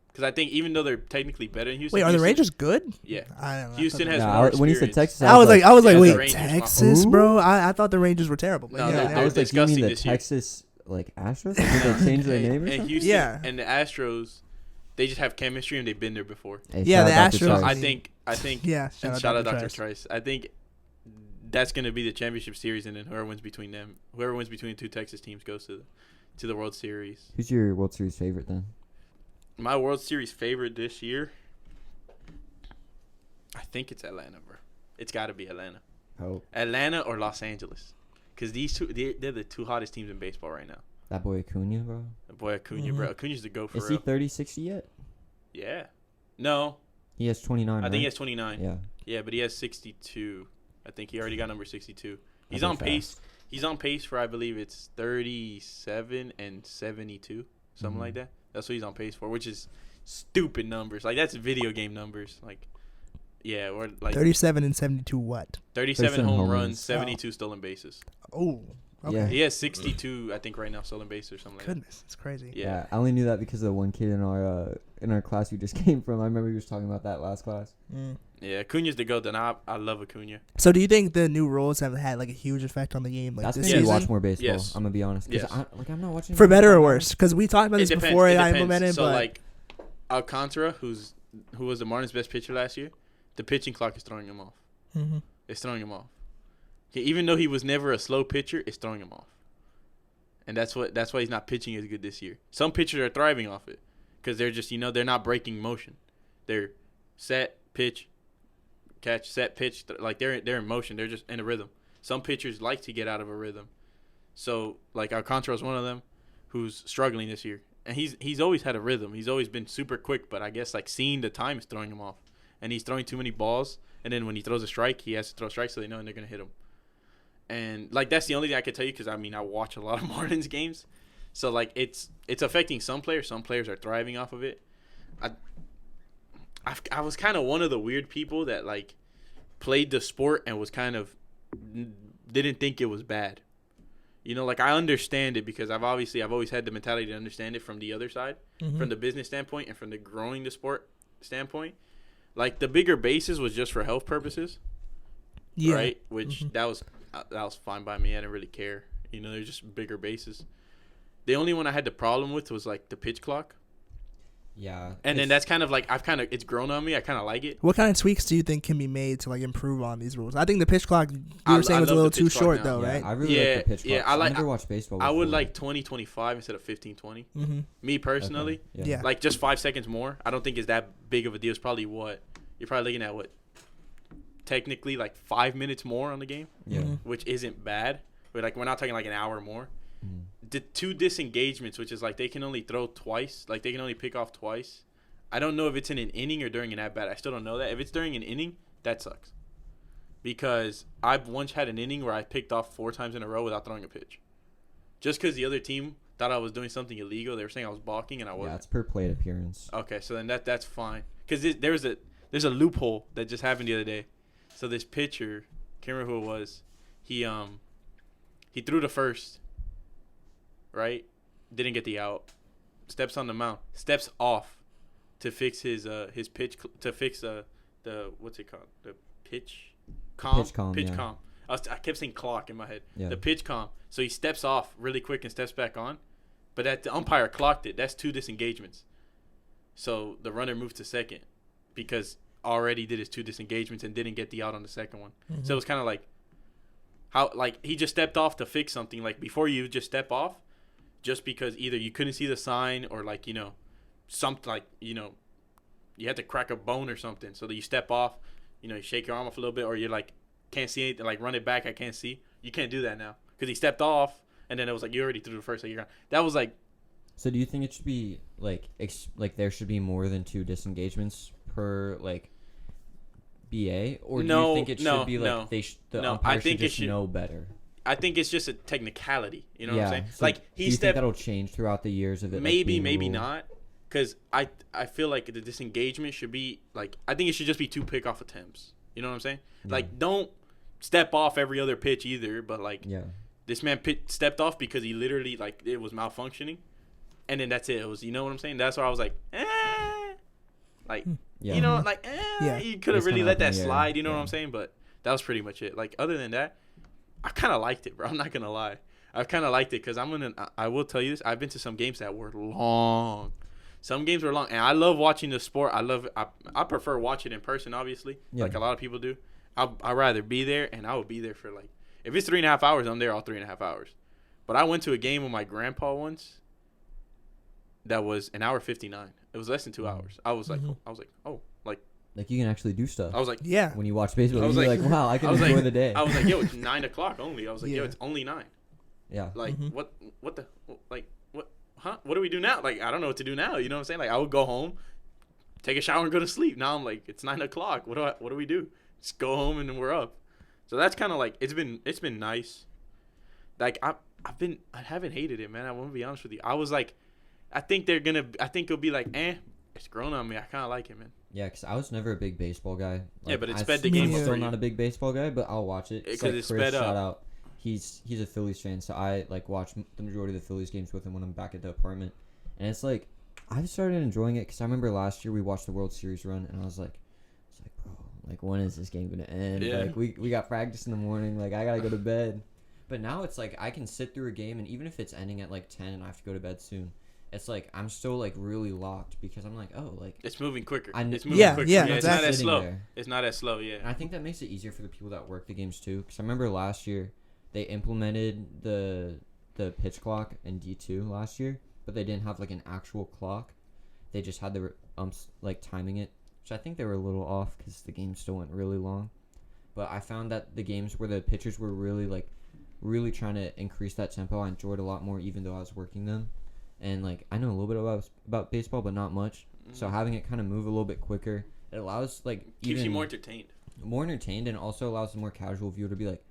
Because I think even though they're technically better than Houston, Wait, are the Houston- Rangers good? Yeah, I don't know. Houston I has Yeah, more when you said experience. Texas, I was like, Yeah, the wait, Rangers, Texas, Who? bro. I thought the Rangers were terrible. But No, yeah, they're- they I are. was like, you disgusting mean the this year. Texas like Astros? Did they change their name or and something? Houston Yeah. and the Astros, they just have chemistry and they've been there before. Hey, Yeah, shout out the Dr. Astros- Trice. I think, Yeah, and shout out Dr. Trice. Trice. I think that's going to be the championship series, and then whoever wins between the two Texas teams goes to the World Series. Who's your World Series favorite then? My World Series favorite this year, I think it's Atlanta, bro. It's got to be Atlanta. Oh, Atlanta or Los Angeles. Because these two, they're the two hottest teams in baseball right now. that boy Acuna, bro. Boy, Acuna, bro. Acuna's the go for Is he real. 30, 60 yet? Yeah. No, He has 29. I think he right? has 29. Yeah. Yeah, but he has 62. I think he already got number 62. He's That'd on be pace. fast. He's on pace for, I believe it's 37 and 72, something Mhm. like that. That's what he's on pace for, which is stupid numbers. Like that's video game numbers. Like, yeah, or like 37 and 72 what? 37 home home runs, runs. 72 stolen bases. Oh, Okay. Yeah. He has 62, I think, right now, stolen base or something like that. Goodness, it's crazy. Yeah. I only knew that because of the one kid in our class who just came from. I remember he was talking about that last class. Mm. Yeah, Acuna's the GOAT, and I love Acuna. So do you think the new rules have had like a huge effect on the game? Like That's this made me season? watch more baseball. Yes. I'm gonna be honest. 'Cause Yes. I'm not watching For better or baseball. worse? Because we talked about this before It I depends. implemented, So, but like, Alcantara, who was the Marlins' best pitcher last year, the pitching clock is throwing him off. Mhm. It's throwing him off. Okay, even though he was never a slow pitcher, it's throwing him off. And that's why he's not pitching as good this year. Some pitchers are thriving off it because they're just, they're not breaking motion. They're set, pitch, catch, set, pitch. Like, they're in motion. They're just in a rhythm. Some pitchers like to get out of a rhythm. So, like, Alcantara is one of them who's struggling this year. And he's always had a rhythm. He's always been super quick, but I guess, like, seeing the time is throwing him off. And he's throwing too many balls. And then when he throws a strike, he has to throw strikes so they know and they're going to hit him. And, like, that's the only thing I can tell you because, I watch a lot of Marlins games. So, like, it's affecting some players. Some players are thriving off of it. I was kind of one of the weird people that, like, played the sport and was kind of didn't think it was bad. Like, I understand it because I've always had the mentality to understand it from the other side, from the business standpoint and from the growing the sport standpoint. Like, the bigger bases was just for health purposes, right? Which that was fine by me. I didn't really care. They're just bigger bases. The only one I had the problem with was, like, the pitch clock. Yeah. And then that's kind of like it's grown on me. I kind of like it. What kind of tweaks do you think can be made to like improve on these rules? I think the pitch clock you were saying was a little too short though, right? I really like the pitch clock. I never watched baseball before. I would like 20-25 instead of 15-20. Me personally, Okay. Yeah. like just 5 seconds more. I don't think it's that big of a deal. It's probably you're probably looking at technically like 5 minutes more on the game, which isn't bad. But like we're not talking like an hour more. The 2 disengagements, which is like they can only throw twice, like they can only pick off twice. I don't know if it's in an inning or during an at-bat. I still don't know that. If it's during an inning, that sucks. Because I've once had an inning where I picked off 4 times in a row without throwing a pitch. Just because the other team thought I was doing something illegal. They were saying I was balking and I wasn't. Yeah, it's per plate appearance. Okay, so then that's fine. Because there's a loophole that just happened the other day. So this pitcher, can't remember who it was, he threw to first, right? Didn't get the out. Steps on the mound. Steps off. To fix his pitch to fix the what's it called, the pitch calm. I kept saying clock in my head. The pitch calm. So he steps off really quick and steps back on, but the umpire clocked it. That's 2 disengagements. So the runner moved to second because already did his 2 disengagements and didn't get the out on the second one. So it was kind of like how he just stepped off to fix something. Like before you just step off, just because either you couldn't see the sign or like something like you had to crack a bone or something, so that you step off, you shake your arm off a little bit, or you're like can't see anything, like run it back, I can't see. You can't do that now because he stepped off, and then it was like you already threw the first, so you're gone. That was like. So do you think it should be like there should be more than 2 disengagements per like BA, or do you think it should be like the umpire should just know better? I think it's just a technicality. You know what I'm saying? So like do you think that'll change throughout the years of it? Maybe not. Because I feel like the disengagement should be, like, I think it should just be 2 pickoff attempts. You know what I'm saying? Yeah. Like, don't step off every other pitch either. But, like, this man stepped off because he literally, like, it was malfunctioning. And then that's it. It was, you know what I'm saying? That's why I was like, Like, you could have really let that slide. You know what I'm saying? But that was pretty much it. Like, other than that, I kind of liked it, bro. I'm not going to lie. I've kind of liked it because I will tell you this. I've been to some games that were long. Some games were long, and I love watching the sport. I prefer watching it in person, obviously, like a lot of people do. I'd rather be there, and I would be there for, like, if it's 3.5 hours, I'm there all 3.5 hours. But I went to a game with my grandpa once that was an hour 59. It was less than 2 hours. I was like, oh, like you can actually do stuff. I was like, yeah. When you watch baseball, you're like, wow, I can enjoy the day. I was like, yo, it's 9 o'clock only. I was like, yo, it's only 9. Yeah. Like, what the, like, what do we do now? Like, I don't know what to do now. You know what I'm saying? Like, I would go home, take a shower, and go to sleep. Now I'm like, it's 9 o'clock. What do we do? Just go home and then we're up. So that's kind of like it's been nice. Like I haven't hated it, man. I want to be honest with you. I was like, I think it'll be like, it's grown on me. I kind of like it, man. Yeah, because I was never a big baseball guy. Like, yeah, but it sped the game. I'm still not a big baseball guy, but I'll watch it. Because it sped up. Shout out. he's a Phillies fan, so I like watch the majority of the Phillies games with him when I'm back at the apartment, and it's like I've started enjoying it because I remember last year we watched the World Series run, and I was like, bro, like when is this game gonna end? Yeah. Like we got practice in the morning, like I gotta go to bed. But now it's like I can sit through a game, and even if it's ending at like 10 and I have to go to bed soon, it's like I'm still like really locked because I'm like, oh, like It's moving quicker. I kn- It's moving Yeah, quicker. yeah, It's not as sitting slow. there. It's not as slow. Yeah. And I think that makes it easier for the people that work the games too. Because I remember last year they implemented the pitch clock in D2 last year, but they didn't have like an actual clock. They just had the umps like timing it, which I think they were a little off because the game still went really long. But I found that the games where the pitchers were really trying to increase that tempo, I enjoyed a lot more, even though I was working them. And like I know a little bit about baseball, but not much. So having it kind of move a little bit quicker, it allows like Keeps even you more entertained. and also allows the more casual viewer to be like,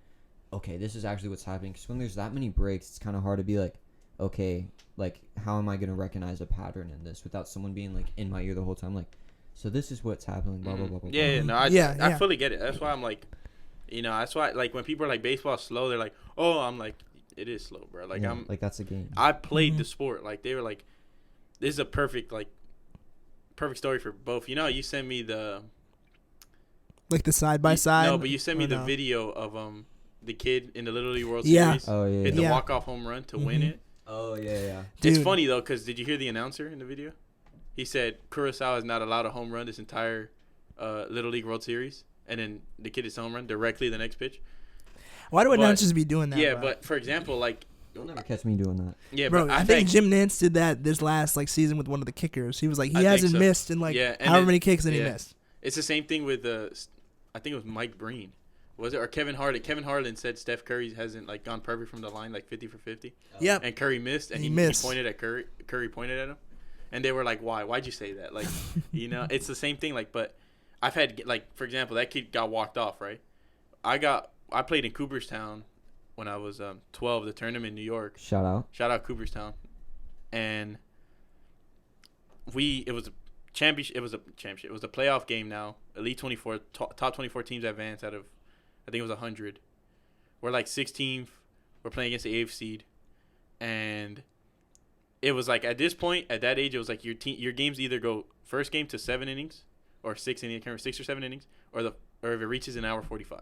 okay, this is actually what's happening. Because when there's that many breaks, it's kind of hard to be like, okay, like how am I gonna recognize a pattern in this without someone being like in my ear the whole time, like, so this is what's happening, blah blah blah blah. Yeah, blah. no, I Yeah. fully get it. That's why I'm like, that's why like when people are like baseball slow, they're like, oh, I'm like, it is slow, bro. Like Yeah, I'm like that's a game. I played the sport. Like they were like, this is a perfect story for both. You know, you sent me the Like the side by side. No, but you sent me or the no? video of the kid in the Little League World Yeah. Series Oh yeah. hit the Yeah. walk off home run to win it. Oh yeah. Dude. It's funny though, because did you hear the announcer in the video? He said Kurosawa is not allowed a home run this entire Little League World Series, and then the kid hits a home run directly the next pitch. Why do But- announcers be doing that? Yeah, bro? but for example, like You'll never catch me doing that. yeah, Bro, but I think Jim Nance did that this last like season with one of the kickers. He was like, I he think hasn't so. missed in like Yeah, and however it- many kicks that he yeah. missed. it's the same thing with I think it was Mike Breen. Was it or Kevin Harlan? Kevin Harlan said Steph Curry hasn't like gone perfect from the line, like 50 for 50. Yep. And Curry missed, and He he missed. pointed at Curry. Curry pointed at him, and they were like, "Why? Why'd you say that?" Like, it's the same thing. Like, but I've had like, for example, that kid got walked off, right? I played in Cooperstown when I was 12, the tournament in New York. Shout out. Shout out Cooperstown, and it was a championship. It was a championship. It was a playoff game. Now Elite 24, top 24 teams advance out of, I think it was 100. We're like 16th. We're playing against the 8th seed, and it was like at this point, at that age, it was like your games either go first game to 7 innings or 6 innings, 6 or 7 innings, or if it reaches an hour 45.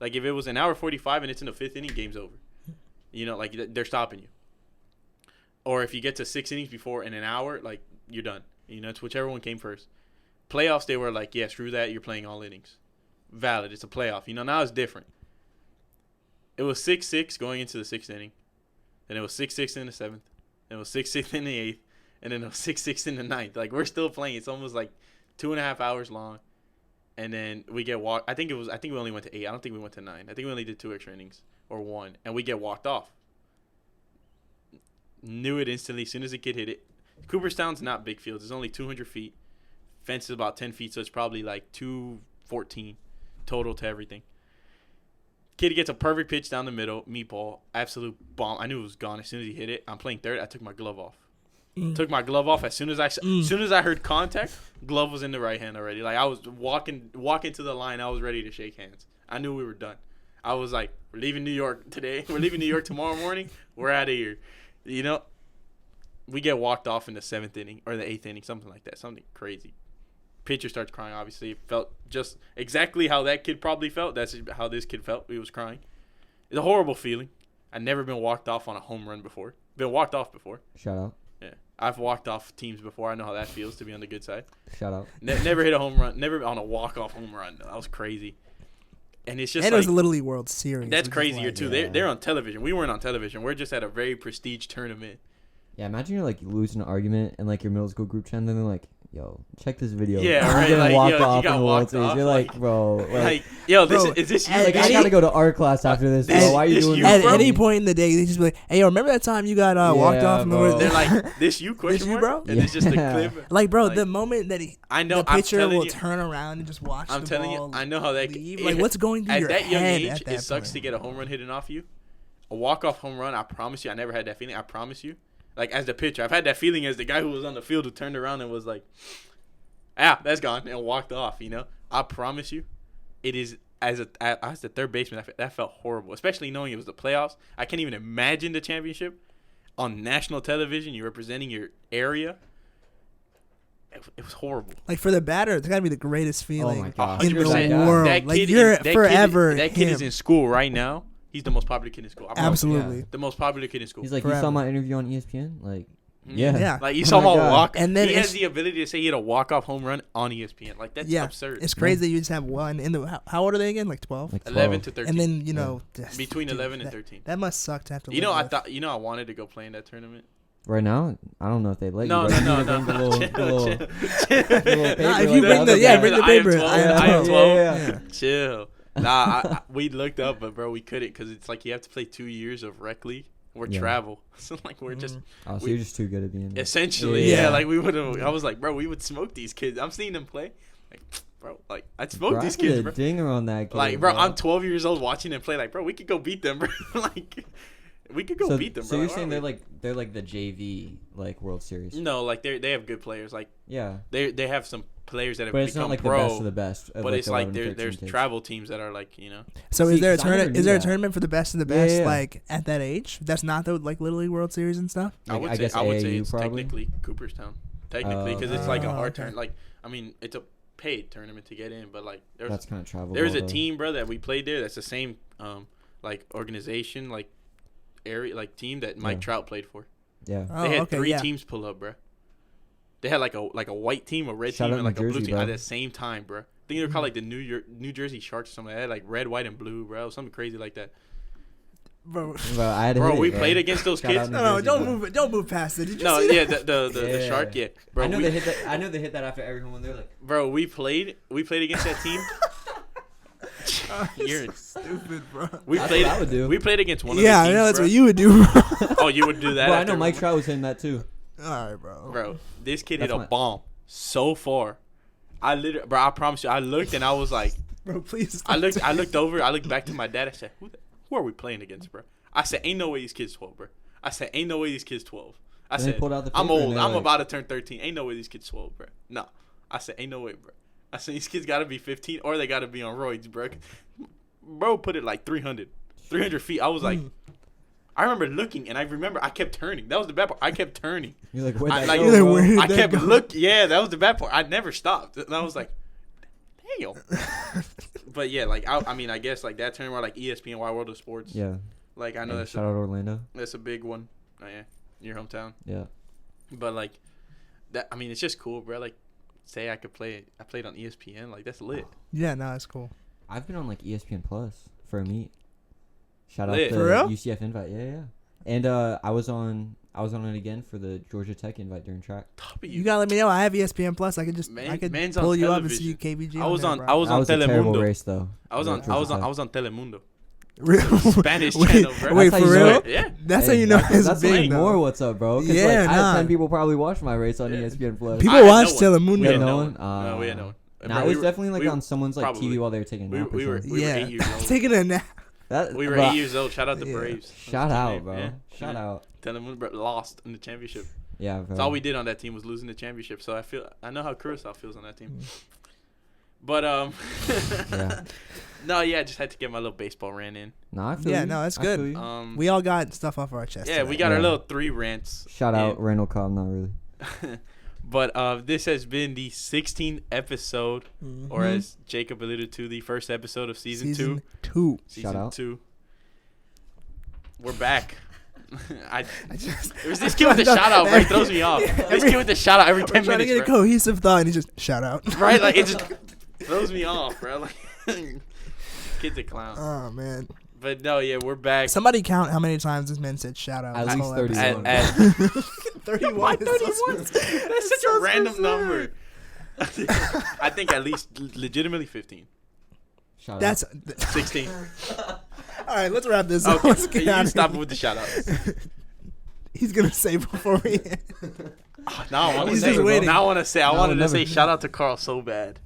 Like if it was an hour 45 and it's in the 5th inning, game's over. You know, like they're stopping you. Or if you get to 6 innings before in an hour, like you're done. You know, it's whichever one came first. Playoffs, they were like, yeah, screw that. You're playing all innings. Valid. It's a playoff. You know, now it's different. It was 6-6 going into the 6th inning. Then it was 6-6 in the 7th. Then it was 6-6 in the 8th. And then it was 6-6 in the 9th. Like, we're still playing. It's almost like 2.5 hours long. And then we get walked. I think we only went to 8. I don't think we went to 9. I think we only did 2 extra innings or 1. And we get walked off. Knew it instantly as soon as the kid hit it. Cooperstown's not big fields. It's only 200 feet. Fence is about 10 feet, so it's probably like 214 total to everything. Kid gets a perfect pitch down the middle, meatball, absolute bomb. I knew it was gone as soon as he hit it. I'm playing third. I took my glove off. Took my glove off as soon as I heard contact. Glove was in the right hand already. Like I was walking to the line. I was ready to shake hands. I knew we were done. I was like, we're leaving New York today. We're leaving New York tomorrow morning. We're out of here. You know, we get walked off in the 7th inning or the 8th inning, something like that. Something crazy. Pitcher starts crying, obviously. It felt just exactly how that kid probably felt. That's how this kid felt. He was crying. It's a horrible feeling. I've never been walked off on a home run before. Been walked off before. Shout out. Yeah. I've walked off teams before. I know how that feels to be on the good side. Shout out. Never hit a home run. Never on a walk-off home run. That was crazy. And it's just And like, it was the Little League World Series. that's which is crazier like- too. yeah. They're on television. We weren't on television. We're just at a very prestige tournament. Yeah, imagine you're like losing an argument in like your middle school group chat, and then they're like, "Yo, check this video." Yeah, I'm right, getting like, walked yo, you off got in the World walked Series. off, You're like, like- bro, Like, yo, Bro, is this you? at like I any- gotta go to art class after this. This- Bro. Why are you this doing you, that? At bro? any point in the day, they just be like, "Hey, yo, remember that time you got walked Yeah, off?" In the bro. World-" They're like, this you question This you, mark? bro? And it's just a Yeah. clip. Like, bro, Like, the moment that I know. the I'm pitcher telling will you. turn around and just watch I'm the telling ball you. I know how that. leave. Like, what's going through at your that young head age, at that it sucks point? to get a home run hidden off you. A walk-off home run, I promise you, I never had that feeling. I promise you. Like, as the pitcher, I've had that feeling as the guy who was on the field who turned around and was like, that's gone, and walked off, you know? I promise you, it is as the third baseman, that felt horrible, especially knowing it was the playoffs. I can't even imagine the championship on national television. You're representing your area. It was horrible. Like for the batter, it's gotta be the greatest feeling my gosh. in the 100%. world. That Like kid you're that forever. That kid is him. in school right now. He's the most popular kid in school. I promise you. Absolutely. The most popular kid in school. He's like, Forever. you saw my interview on ESPN? Like, Mhm. yeah. Yeah. Like you Oh saw my him God. walk, And then he has it's- the ability to say he had a walk-off home run on ESPN. Like that's absurd. It's crazy that you just have one in the. How old are they again? Like 12. Like 11 12. to 13. And then you know Between dude, 11 and that- 13. That must suck to have to. You live know, with. I wanted to go play in that tournament. Right now, I don't know if they let No, you. no, but no, you no, need to no. bring the Chill, little chill. paper Nah, if like you that. bring the Yeah, bring the I am paper. 12. I am I am 12. 12. Yeah. Chill. Nah, we looked up, but bro, we couldn't because it's like you have to play 2 years of rec league or Yeah. travel. So like we're just Oh, so We- you're just too good at being. essentially, Yeah. yeah. Like we would have. I was like, bro, we would smoke these kids. I'm seeing them play. Like, bro, like I'd smoke Bro, I these put kids, a bro. dinger on that kid, Like, bro, I'm 12 years old watching them play. Like, bro, we could go beat them, bro. Like, we could go so, beat them, bro. So you're Why saying are they're like the JV like World Series? No, like they have good players. Like Yeah, they have some players that have but it's become not like pro. the best of the best. Of But it's like 11, there's 13 kids. travel teams that are like, you know. So See, is there a 'cause I never tournament? knew Is there a that. tournament for the best of the Yeah, best? yeah. Like at that age? That's not the like Little League World Series and stuff. I would say guess I would say AAU it's probably. technically Cooperstown, technically, because it's like a Oh, hard okay. turn. Like I mean, it's a paid tournament to get in, but like That's kind of travel. there's a though. team, bro, that we played there. That's the same like organization, like area, like team that Mike Yeah. Trout played for. Yeah. Oh, They had okay, 3 yeah. teams pull up, bro. They had like a white team, a red Shout team, out and like New a blue Jersey, team bro. at the same time, bro. I think they were called like the New Jersey Sharks or something. They had like red, white, and blue, bro. Something crazy like that. Bro, Bro, I had to Bro, hit we it, bro. played against those Shout kids. out New no, no, Jersey, don't bro. move it. Don't move past it. Did you No, see yeah, that? the shark, yeah, bro. I know we, they hit that. I know they hit that after every home. They're like, bro, we played against that team. You're Stupid, bro. We That's played. what I would do. We played against one Yeah, of the teams. I know that's bro. what you would do. Oh, you would do that? bro, I after know Mike one? Trout was hitting that too. All right, bro. Bro, this kid That's hit a my- bomb so far. I promise you, I looked and I was like, Bro, please. I looked over, I looked back to my dad. I said, who are we playing against, bro? I said, ain't no way these kids 12, bro. I said, ain't no way these kids 12. I Then they said, pulled out the I'm paper and old. they're I'm like- about to turn 13. Ain't no way these kids 12, bro. No. I said, ain't no way, bro. I said, these kids got to be 15 or they got to be on roids, bro. Bro put it like 300 feet. I was like, I remember looking and I kept turning. That was the bad part. I kept turning. You're like, where'd I, that like, go, You're like, bro? where did I that kept go? looking. Yeah, that was the bad part. I never stopped. And I was like, damn. But yeah, like, I mean, I guess like that tournament, like ESPN, Wide World of Sports. Yeah. Like, I know Hey, that's shout out Orlando. a big one. Oh, yeah. Your hometown. Yeah. But like, that, I mean, it's just cool, bro. Like, say I played on ESPN. Like, that's lit. Yeah, no, it's cool. I've been on like ESPN Plus for a meet. Shout out Lit. to For real? UCF invite. Yeah, yeah. And I was on it again for the Georgia Tech invite during track. You gotta let me know. I have ESPN Plus. I could just Man's pull on you up and see television. KBG. I was on there, That on was a terrible Telemundo. race though. I was on Telemundo. Real? Spanish Wait, channel, bro. Wait, That's for how you know real? it. Yeah. That's how you know it's that's big. like though. more what's up, bro. 'Cause, Yeah, like, I nah. had 10 people probably watch my race on Yeah. ESPN Plus. People I had watch no one. Telemundo. We had no no one? one. No, we had no one. Nah, Bro, it was we definitely like we- on someone's like probably. TV while they were taking a nap. We or were something. 8 years old. Taking a nap. That, We were bro, 8 years old. Shout out the Yeah. Braves. Shout That's the out, name, bro. yeah. Shout out. Telemundo, bro, lost in the championship. Yeah, bro. That's all we did on that team was losing the championship. So I know how Curacao feels on that team. But Yeah. no, yeah, I just had to get my little baseball rant in. Nah, I feel Yeah, you. no, that's I feel good. you. We all got stuff off our chest. Yeah, we today. got our Yeah. little 3 rants. Shout out in. Randall Cobb. Not really. But this has been the 16th episode, or Mhm. as Jacob alluded to, the first episode of season 2. two. Season Shout out. 2. We're back. I just There's this kid with the shout out, bro. He throws me off. This kid with the shout out every 10 we're trying to minutes, get a bro. cohesive thought, and he just shout out. Right? Like, it just throws me off, bro. Like, kid's a clown. Oh man. But no, yeah, we're back. Somebody count how many times this man said shout out. At this least whole 31. episode. At 31. Why is so 31? specific. That's such so a random specific. number. I think at least legitimately 15. Shout That's out. 16. all right. Let's wrap this up. Okay, Let's get you out of stop here. with the shout outs. He's gonna say before we. Now I want to He's say. just waiting. Now I want to say. I No, wanted to never. say shout out to Karl so bad.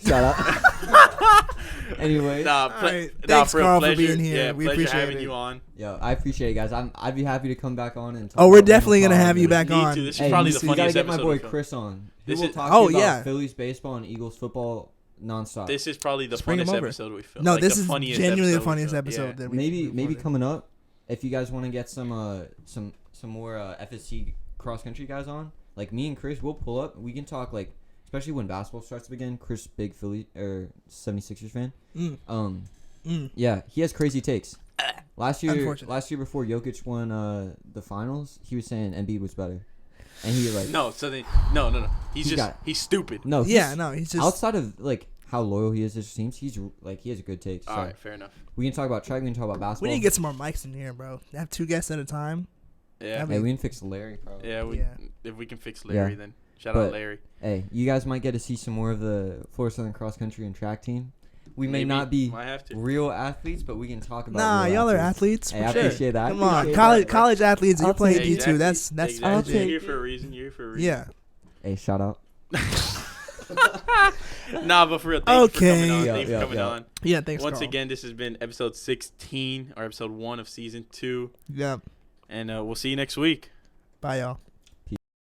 Shout out. Anyway. Nah, right. nah, Thanks, for a Karl, for pleasure. being here. Yeah, We pleasure appreciate having it. you on. Yo, I appreciate it, guys. I'd be happy to come back on and talk Oh, we're about definitely Randall gonna Cobb have you and- back Need on. to. This is Hey, probably so the you gotta funniest get my episode. boy we've done. Chris on. Who This will is- talk Oh, to you yeah. about Phillies baseball and Eagles football nonstop. This is probably the Just bring 'em funnest over. episode we filmed. No, like, this the is funniest genuinely the episode we funniest filmed. episode. Yeah. That we maybe recorded. coming up, if you guys want to get some more FSC cross country guys on, like me and Chris, we'll pull up. We can talk like, especially when basketball starts up again. Chris, big Philly or 76ers fan. Yeah, he has crazy takes. Last year before Jokic won the finals, he was saying Embiid was better, and he like No, so then no. He's stupid. no he's just outside of like how loyal he is to his teams. He has a good take. So All right, fair enough. we can talk about track. We can talk about basketball. We need to get some more mics in here, bro. Have 2 guests at a time. Yeah, That'd Hey, we can fix Larry probably. yeah. If we can fix Larry, then shout out Larry. Hey, you guys might get to see some more of the Florida Southern cross country and track team. We may Maybe. not be Might have to. real athletes, but we can talk about. Nah, real y'all are athletes. athletes. Hey, For I sure. appreciate that. Come on, Appreciate that. college athletes. You're I'll playing take- D2. That's exactly. I'll legit. take- You're here for a reason. Yeah. Hey, shout out. Nah, but for real, thanks for coming on. Yeah, Thanks for coming on. Yeah. Thanks. Once Karl. again, this has been episode 16 or episode 1 of season 2, Yeah. and we'll see you next week. Bye, y'all.